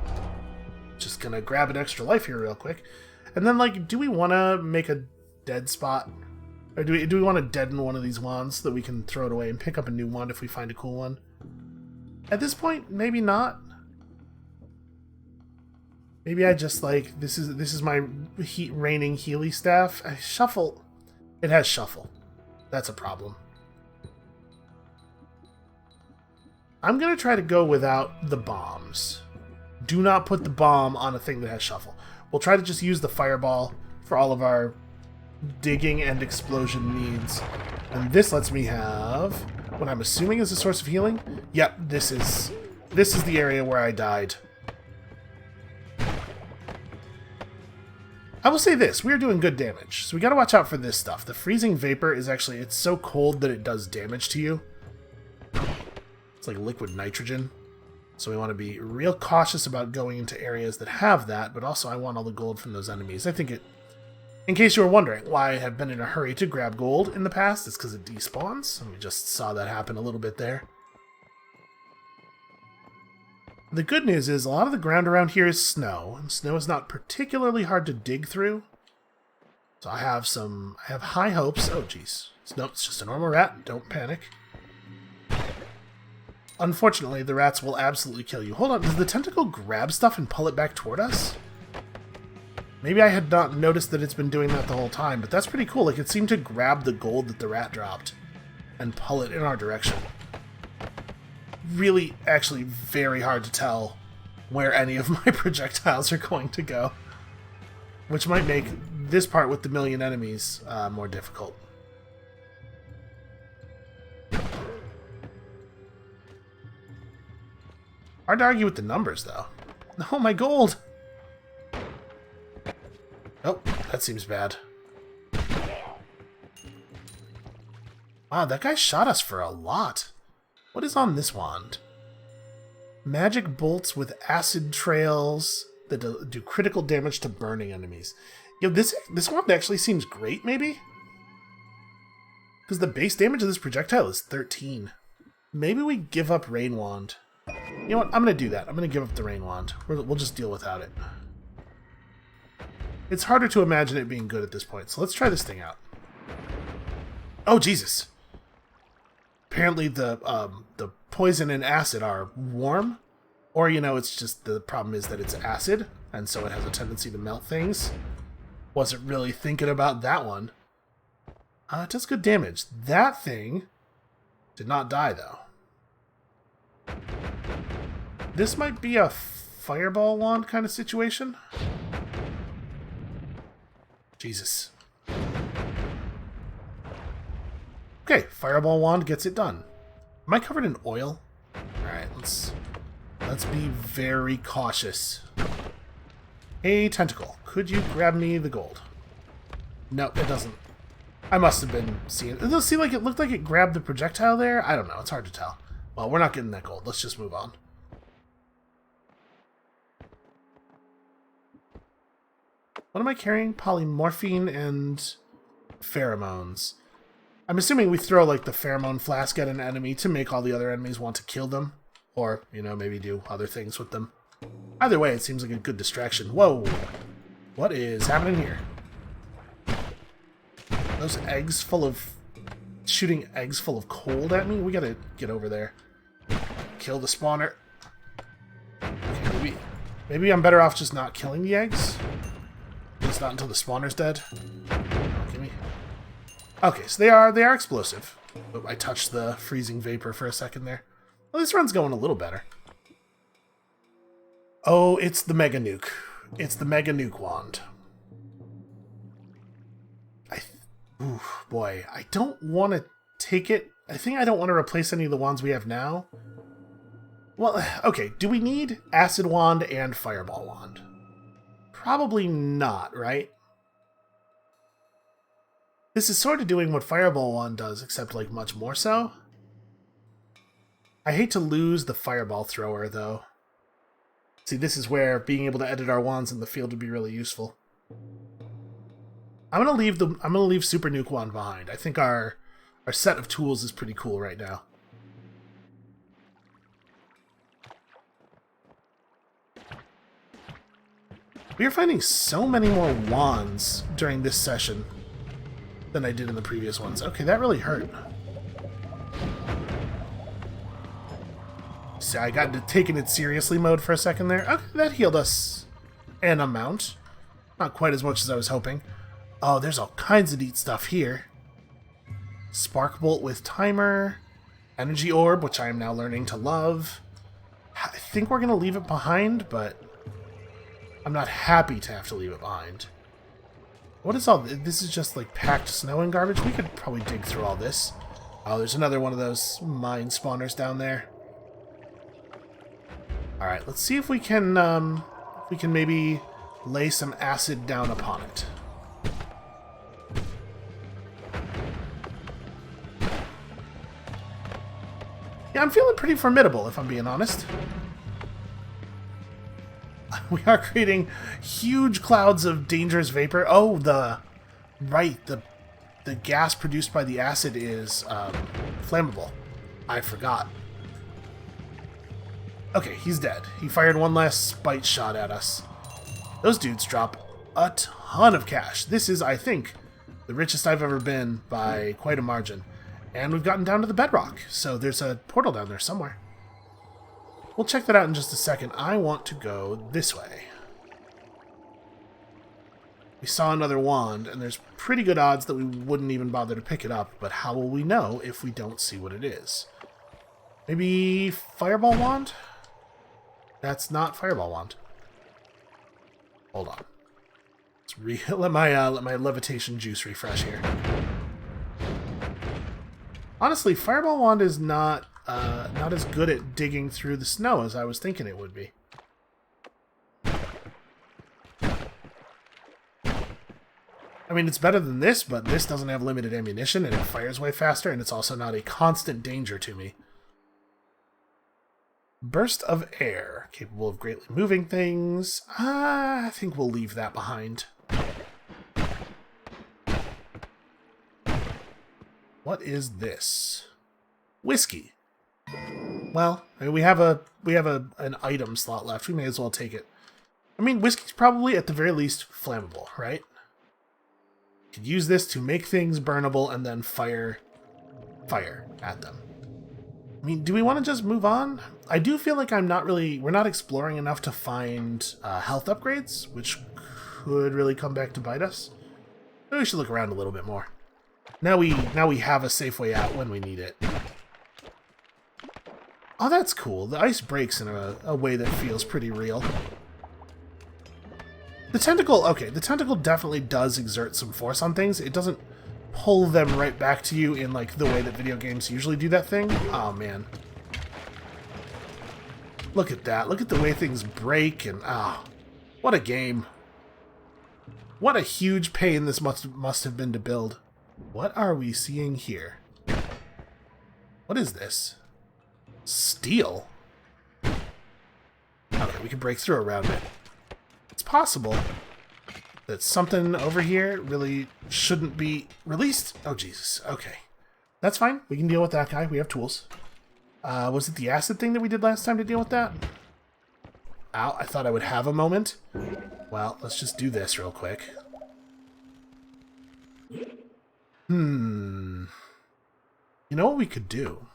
Speaker 1: Just gonna grab an extra life here real quick. And then, like, do we want to make a dead spot? Or do we want to deaden one of these wands so that we can throw it away and pick up a new wand if we find a cool one? At this point, maybe not. Maybe I just, like, this is my reigning Healy staff. Shuffle. It has shuffle. That's a problem. I'm gonna try to go without the bombs. Do not put the bomb on a thing that has shuffle. We'll try to just use the fireball for all of our digging and explosion needs. And this lets me have what I'm assuming is a source of healing. Yep, this is the area where I died. I will say this, we are doing good damage, so we gotta watch out for this stuff. The freezing vapor is actually, it's so cold that it does damage to you. It's like liquid nitrogen. So we want to be real cautious about going into areas that have that, but also I want all the gold from those enemies. I think it... in case you were wondering why I have been in a hurry to grab gold in the past, it's because it despawns. And we just saw that happen a little bit there. The good news is a lot of the ground around here is snow, and snow is not particularly hard to dig through. So I have high hopes. Oh, jeez. Nope, it's just a normal rat. Don't panic. Unfortunately, the rats will absolutely kill you. Hold on, does the tentacle grab stuff and pull it back toward us? Maybe I had not noticed that it's been doing that the whole time, but that's pretty cool. Like, it seemed to grab the gold that the rat dropped and pull it in our direction. Really, actually, very hard to tell where any of my projectiles are going to go. Which might make this part with the million enemies more difficult. Hard to argue with the numbers, though. Oh, my gold! Oh, that seems bad. Wow, that guy shot us for a lot. What is on this wand? Magic bolts with acid trails that do critical damage to burning enemies. Yo, this wand actually seems great, maybe? Because the base damage of this projectile is 13. Maybe we give up Rain Wand. You know what? I'm going to do that. I'm going to give up the Rain Wand. We'll just deal without it. It's harder to imagine it being good at this point, so let's try this thing out. Oh, Jesus! Apparently the poison and acid are warm, or, you know, it's just the problem is that it's acid, and so it has a tendency to melt things. Wasn't really thinking about that one. It does good damage. That thing did not die, though. This might be a fireball wand kind of situation. Jesus. Okay, fireball wand gets it done. Am I covered in oil? Alright, let's be very cautious. Hey, tentacle, could you grab me the gold? Nope, it doesn't. I must have been seeing it. Does it seem like it looked like it grabbed the projectile there? I don't know. It's hard to tell. Well, we're not getting that gold. Let's just move on. What am I carrying? Polymorphine and pheromones. I'm assuming we throw, like, the pheromone flask at an enemy to make all the other enemies want to kill them. Or, you know, maybe do other things with them. Either way, it seems like a good distraction. Whoa! What is happening here? Those eggs full of... shooting eggs full of cold at me? We gotta get over there. Kill the spawner. Okay, maybe I'm better off just not killing the eggs. At least not until the spawner's dead. Give me. Okay, so they are explosive. Oh, I touched the freezing vapor for a second there. Well, this run's going a little better. Oh, it's the Mega Nuke. It's the Mega Nuke wand. Ooh, boy, I don't want to take it. I think I don't want to replace any of the wands we have now. Well, okay, do we need Acid Wand and Fireball Wand? Probably not, right? This is sort of doing what Fireball Wand does, except, like, much more so. I hate to lose the Fireball Thrower, though. See, this is where being able to edit our wands in the field would be really useful. I'm gonna leave Super Nuke Wand behind. I think our set of tools is pretty cool right now. We are finding so many more wands during this session than I did in the previous ones. Okay, that really hurt. See, I got into taking it seriously mode for a second there. Okay, that healed us an amount. Not quite as much as I was hoping. Oh, there's all kinds of neat stuff here. Spark Bolt with timer. Energy Orb, which I am now learning to love. I think we're going to leave it behind, but I'm not happy to have to leave it behind. What is all this? This is just like packed snow and garbage? We could probably dig through all this. Oh, there's another one of those mine spawners down there. Alright, let's see if we can maybe lay some acid down upon it. Yeah, I'm feeling pretty formidable, if I'm being honest. We are creating huge clouds of dangerous vapor. Oh, the gas produced by the acid is flammable. I forgot. Okay, he's dead. He fired one last spite shot at us. Those dudes drop a ton of cash. This is, I think, the richest I've ever been by quite a margin. And we've gotten down to the bedrock, so there's a portal down there somewhere. We'll check that out in just a second. I want to go this way. We saw another wand, and there's pretty good odds that we wouldn't even bother to pick it up, but how will we know if we don't see what it is? Maybe Fireball Wand? That's not Fireball Wand. Hold on. Let's let my levitation juice refresh here. Honestly, Fireball Wand is not as good at digging through the snow as I was thinking it would be. I mean, it's better than this, but this doesn't have limited ammunition, and it fires way faster, and it's also not a constant danger to me. Burst of Air, capable of greatly moving things. I think we'll leave that behind. What is this? Whiskey. Well, I mean, we have an item slot left. We may as well take it. I mean, whiskey's probably at the very least flammable, right? Could use this to make things burnable and then fire at them. I mean, do we want to just move on? I do feel like we're not exploring enough to find health upgrades, which could really come back to bite us. Maybe we should look around a little bit more. Now we have a safe way out when we need it. Oh, that's cool. The ice breaks in a way that feels pretty real. The tentacle, okay, the tentacle definitely does exert some force on things. It doesn't pull them right back to you in, like, the way that video games usually do that thing. Oh, man. Look at that. Look at the way things break, and, what a game. What a huge pain this must have been to build. What are we seeing here? What is this? Steel? Okay, we can break through around it. It's possible that something over here really shouldn't be released. Oh, Jesus. Okay. That's fine. We can deal with that guy. We have tools. Was it the acid thing that we did last time to deal with that? Ow, I thought I would have a moment. Well, let's just do this real quick. You know what we could do?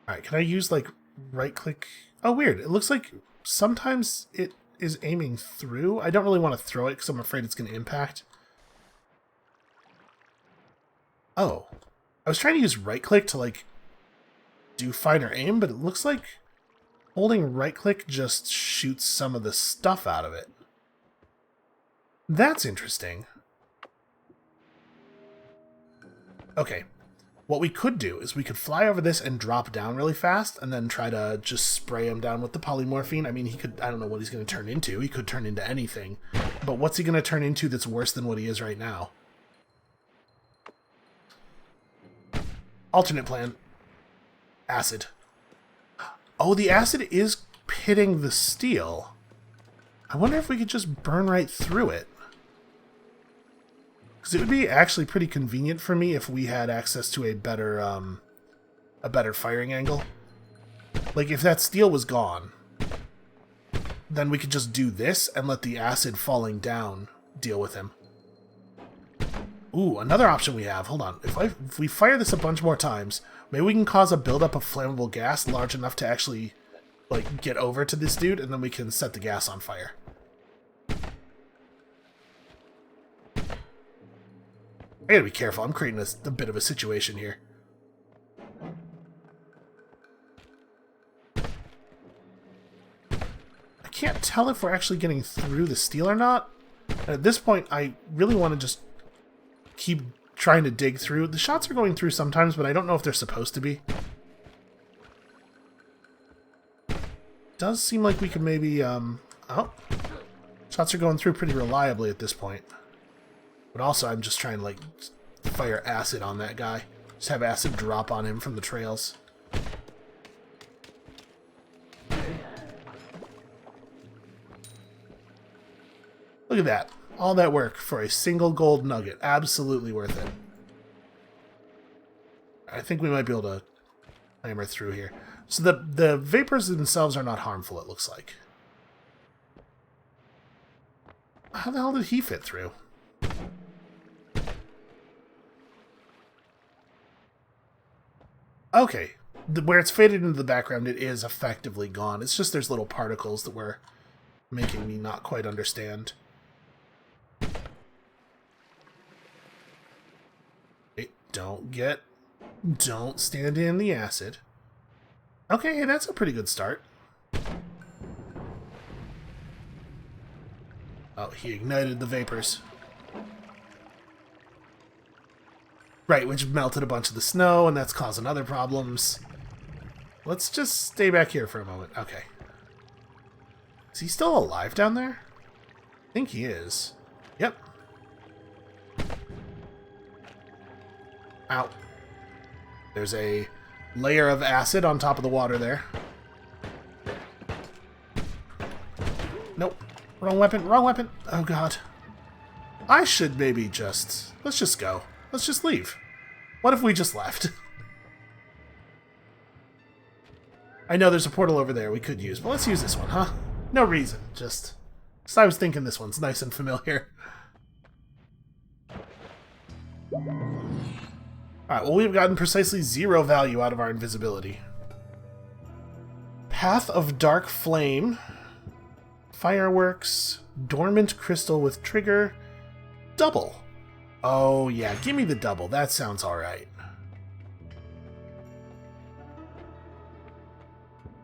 Speaker 1: Alright, can I use, like, right-click? Oh, weird. It looks like sometimes it is aiming through. I don't really want to throw it because I'm afraid it's going to impact. Oh. I was trying to use right-click to, like, do finer aim, but it looks like holding right-click just shoots some of the stuff out of it. That's interesting. Okay. What we could do is we could fly over this and drop down really fast and then try to just spray him down with the polymorphine. I mean, he could... I don't know what he's going to turn into. He could turn into anything. But what's he going to turn into that's worse than what he is right now? Alternate plan. Acid. Oh, the acid is hitting the steel. I wonder if we could just burn right through it. Because it would be actually pretty convenient for me if we had access to a better firing angle. Like, if that steel was gone, then we could just do this and let the acid falling down deal with him. Ooh, another option we have. Hold on. If we fire this a bunch more times, maybe we can cause a buildup of flammable gas large enough to actually, like, get over to this dude, and then we can set the gas on fire. I gotta be careful. I'm creating a bit of a situation here. I can't tell if we're actually getting through the steel or not. And at this point, I really want to just keep trying to dig through. The shots are going through sometimes, but I don't know if they're supposed to be. Does seem like we could maybe, oh. Shots are going through pretty reliably at this point. But also, I'm just trying to, like, fire acid on that guy. Just have acid drop on him from the trails. Look at that. All that work for a single gold nugget. Absolutely worth it. I think we might be able to hammer through here. So the vapors themselves are not harmful, it looks like. How the hell did he fit through? Okay, where it's faded into the background, it is effectively gone. It's just there's little particles that were making me not quite understand. Wait, don't stand in the acid. Okay, hey, that's a pretty good start. Oh, he ignited the vapors. Right, which melted a bunch of the snow, and that's causing other problems. Let's just stay back here for a moment. Okay. Is he still alive down there? I think he is. Yep. Ow. There's a layer of acid on top of the water there. Nope. Wrong weapon, wrong weapon. Oh, God. I should maybe just... Let's just go. Let's just leave. What if we just left? I know there's a portal over there we could use, but let's use this one, huh? No reason, just... So I was thinking this one's nice and familiar. Alright, well, we've gotten precisely 0 value out of our invisibility. Path of Dark Flame. Fireworks. Dormant Crystal with Trigger. Double. Oh, yeah, give me the double. That sounds alright.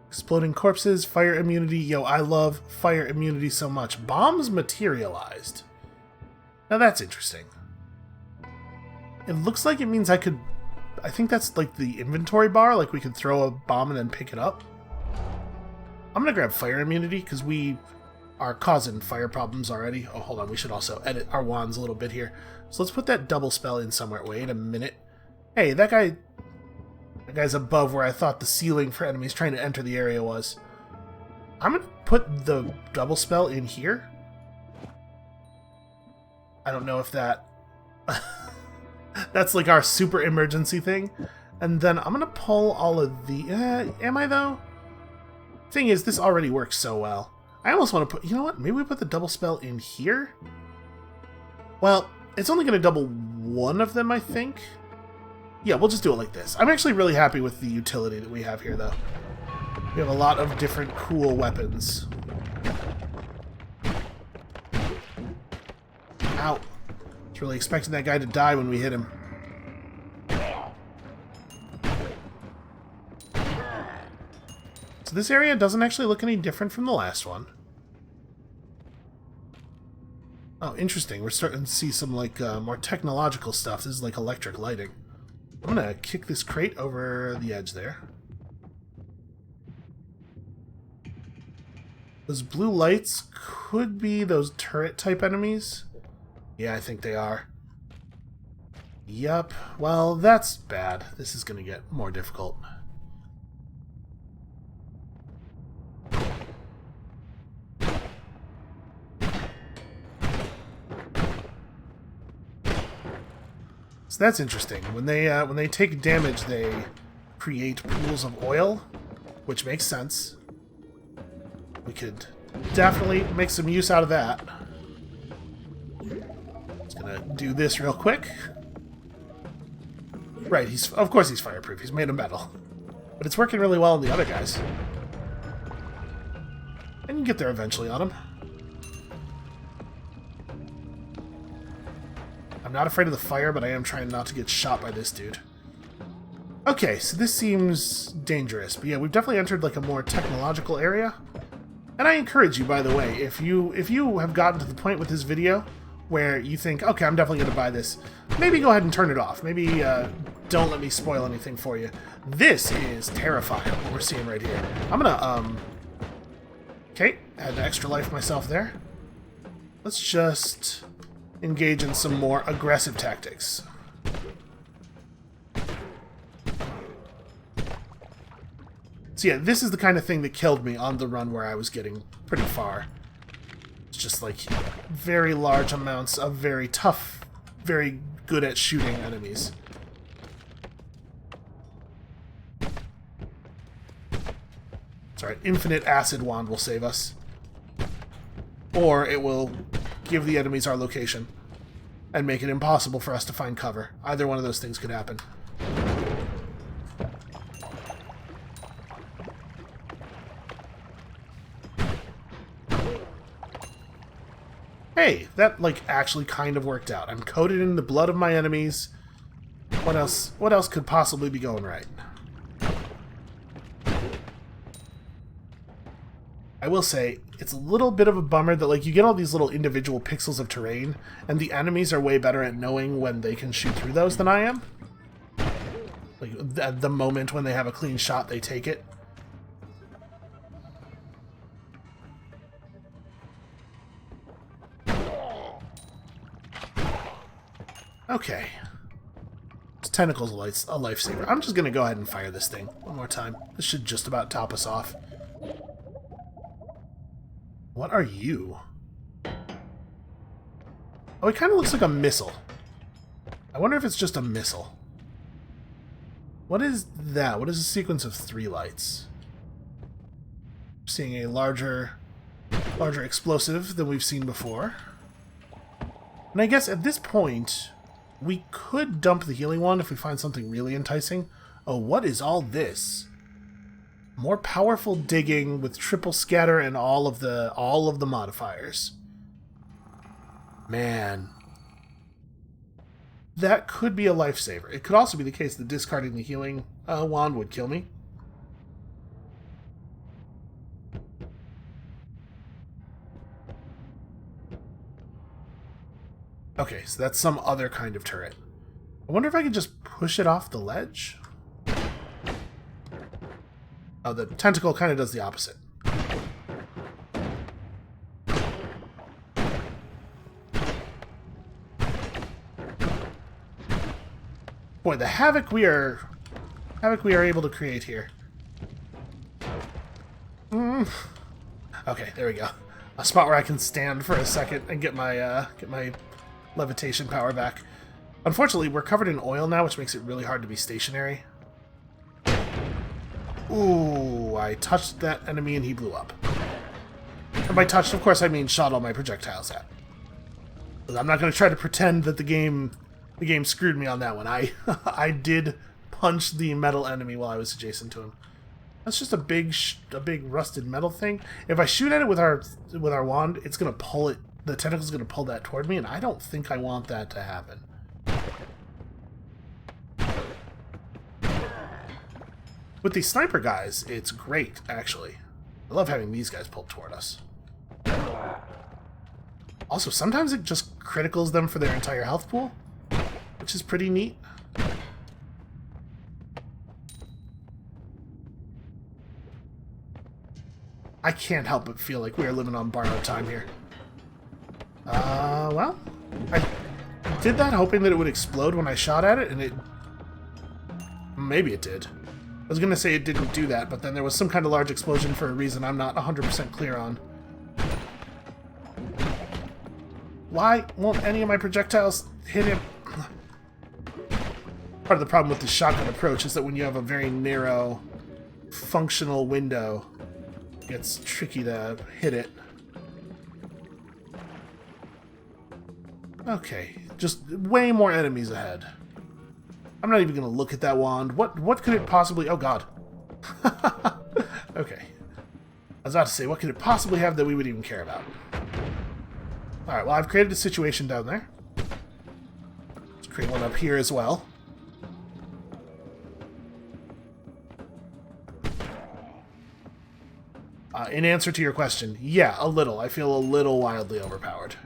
Speaker 1: Exploding corpses, fire immunity. Yo, I love fire immunity so much. Bombs materialized. Now that's interesting. It looks like it means I could... I think that's like the inventory bar. Like we could throw a bomb and then pick it up. I'm gonna grab fire immunity because we are causing fire problems already. Oh, hold on. We should also edit our wands a little bit here. So let's put that double spell in somewhere. Wait a minute. Hey, that guy's above where I thought the ceiling for enemies trying to enter the area was. I'm going to put the double spell in here. I don't know if that... That's like our super emergency thing. And then I'm going to pull all of the... am I, though? Thing is, this already works so well. I almost want to put... You know what? Maybe we put the double spell in here? Well, it's only going to double one of them, I think. Yeah, we'll just do it like this. I'm actually really happy with the utility that we have here, though. We have a lot of different cool weapons. Ow. I was really expecting that guy to die when we hit him. So this area doesn't actually look any different from the last one. Oh, interesting. We're starting to see some, like, more technological stuff. This is like electric lighting. I'm gonna kick this crate over the edge there. Those blue lights could be those turret-type enemies. Yeah, I think they are. Yup. Well, that's bad. This is gonna get more difficult. So that's interesting. When they take damage, they create pools of oil, which makes sense. We could definitely make some use out of that. Just gonna do this real quick. Right, of course he's fireproof. He's made of metal. But it's working really well on the other guys. And you can get there eventually on him. I'm not afraid of the fire, but I am trying not to get shot by this dude. Okay, so this seems dangerous. But yeah, we've definitely entered like a more technological area. And I encourage you, by the way, if you have gotten to the point with this video where you think, okay, I'm definitely going to buy this, maybe go ahead and turn it off. Maybe don't let me spoil anything for you. This is terrifying, what we're seeing right here. I'm going to, okay, add an extra life myself there. Let's just engage in some more aggressive tactics. So yeah, this is the kind of thing that killed me on the run where I was getting pretty far. It's just like very large amounts of very tough, very good at shooting enemies. It's alright, infinite acid wand will save us. Or it will give the enemies our location and make it impossible for us to find cover. Either one of those things could happen. Hey, that, like, actually kind of worked out. I'm coated in the blood of my enemies. What else could possibly be going right? I will say, it's a little bit of a bummer that, like, you get all these little individual pixels of terrain, and the enemies are way better at knowing when they can shoot through those than I am. Like, at the moment when they have a clean shot, they take it. Okay. This tentacle's a lifesaver. I'm just gonna go ahead and fire this thing one more time. This should just about top us off. What are you? Oh, it kind of looks like a missile. I wonder if it's just a missile. What is that? What is a sequence of 3 lights? I'm seeing a larger explosive than we've seen before. And I guess at this point, we could dump the healing wand if we find something really enticing. Oh, what is all this? More powerful digging with triple scatter and all of the modifiers. Man. That could be a lifesaver. It could also be the case that discarding the healing wand would kill me. Okay, so that's some other kind of turret. I wonder if I could just push it off the ledge? Oh, the tentacle kind of does the opposite. Boy, the havoc we are able to create here. Okay, there we go. A spot where I can stand for a second and get my levitation power back. Unfortunately, we're covered in oil now, which makes it really hard to be stationary. Ooh, I touched that enemy and he blew up. And by touched, of course, I mean shot all my projectiles at. I'm not going to try to pretend that the game screwed me on that one. I did punch the metal enemy while I was adjacent to him. That's just a big rusted metal thing. If I shoot at it with our wand, it's going to pull it. The tentacle's going to pull that toward me, and I don't think I want that to happen. With these sniper guys, it's great, actually. I love having these guys pulled toward us. Also, sometimes it just criticals them for their entire health pool, which is pretty neat. I can't help but feel like we are living on borrowed time here. Well, I did that hoping that it would explode when I shot at it, and it... Maybe it did. I was going to say it didn't do that, but then there was some kind of large explosion for a reason I'm not 100% clear on. Why won't any of my projectiles hit him? Part of the problem with the shotgun approach is that when you have a very narrow, functional window, it gets tricky to hit it. Okay, just way more enemies ahead. I'm not even going to look at that wand. What could it possibly... Oh, God. Okay. I was about to say, what could it possibly have that we would even care about? Alright, well, I've created a situation down there. Let's create one up here as well. In answer to your question, yeah, a little. I feel a little wildly overpowered.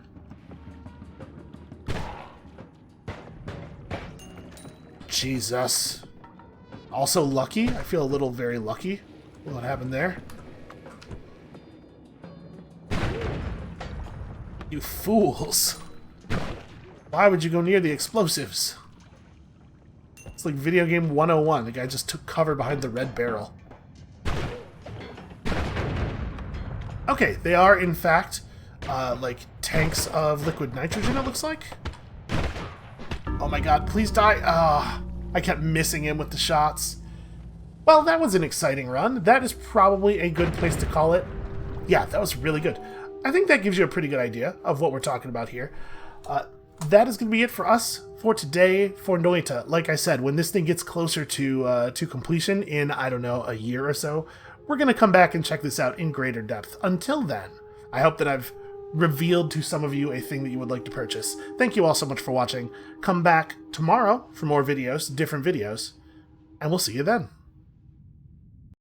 Speaker 1: Jesus. Also lucky. I feel a little very lucky. What happened there? You fools. Why would you go near the explosives? It's like video game 101. The guy just took cover behind the red barrel. Okay, they are, in fact, like tanks of liquid nitrogen, it looks like. Oh my god, please die. I kept missing him with the shots. Well, that was an exciting run. That is probably a good place to call it. Yeah, that was really good. I think that gives you a pretty good idea of what we're talking about here. That is going to be it for us for today for Noita. Like I said, when this thing gets closer to completion in, I don't know, a year or so, we're going to come back and check this out in greater depth. Until then, I hope that I've revealed to some of you a thing that you would like to purchase. Thank you all so much for watching. Come back tomorrow for more videos, different videos, and we'll see you then.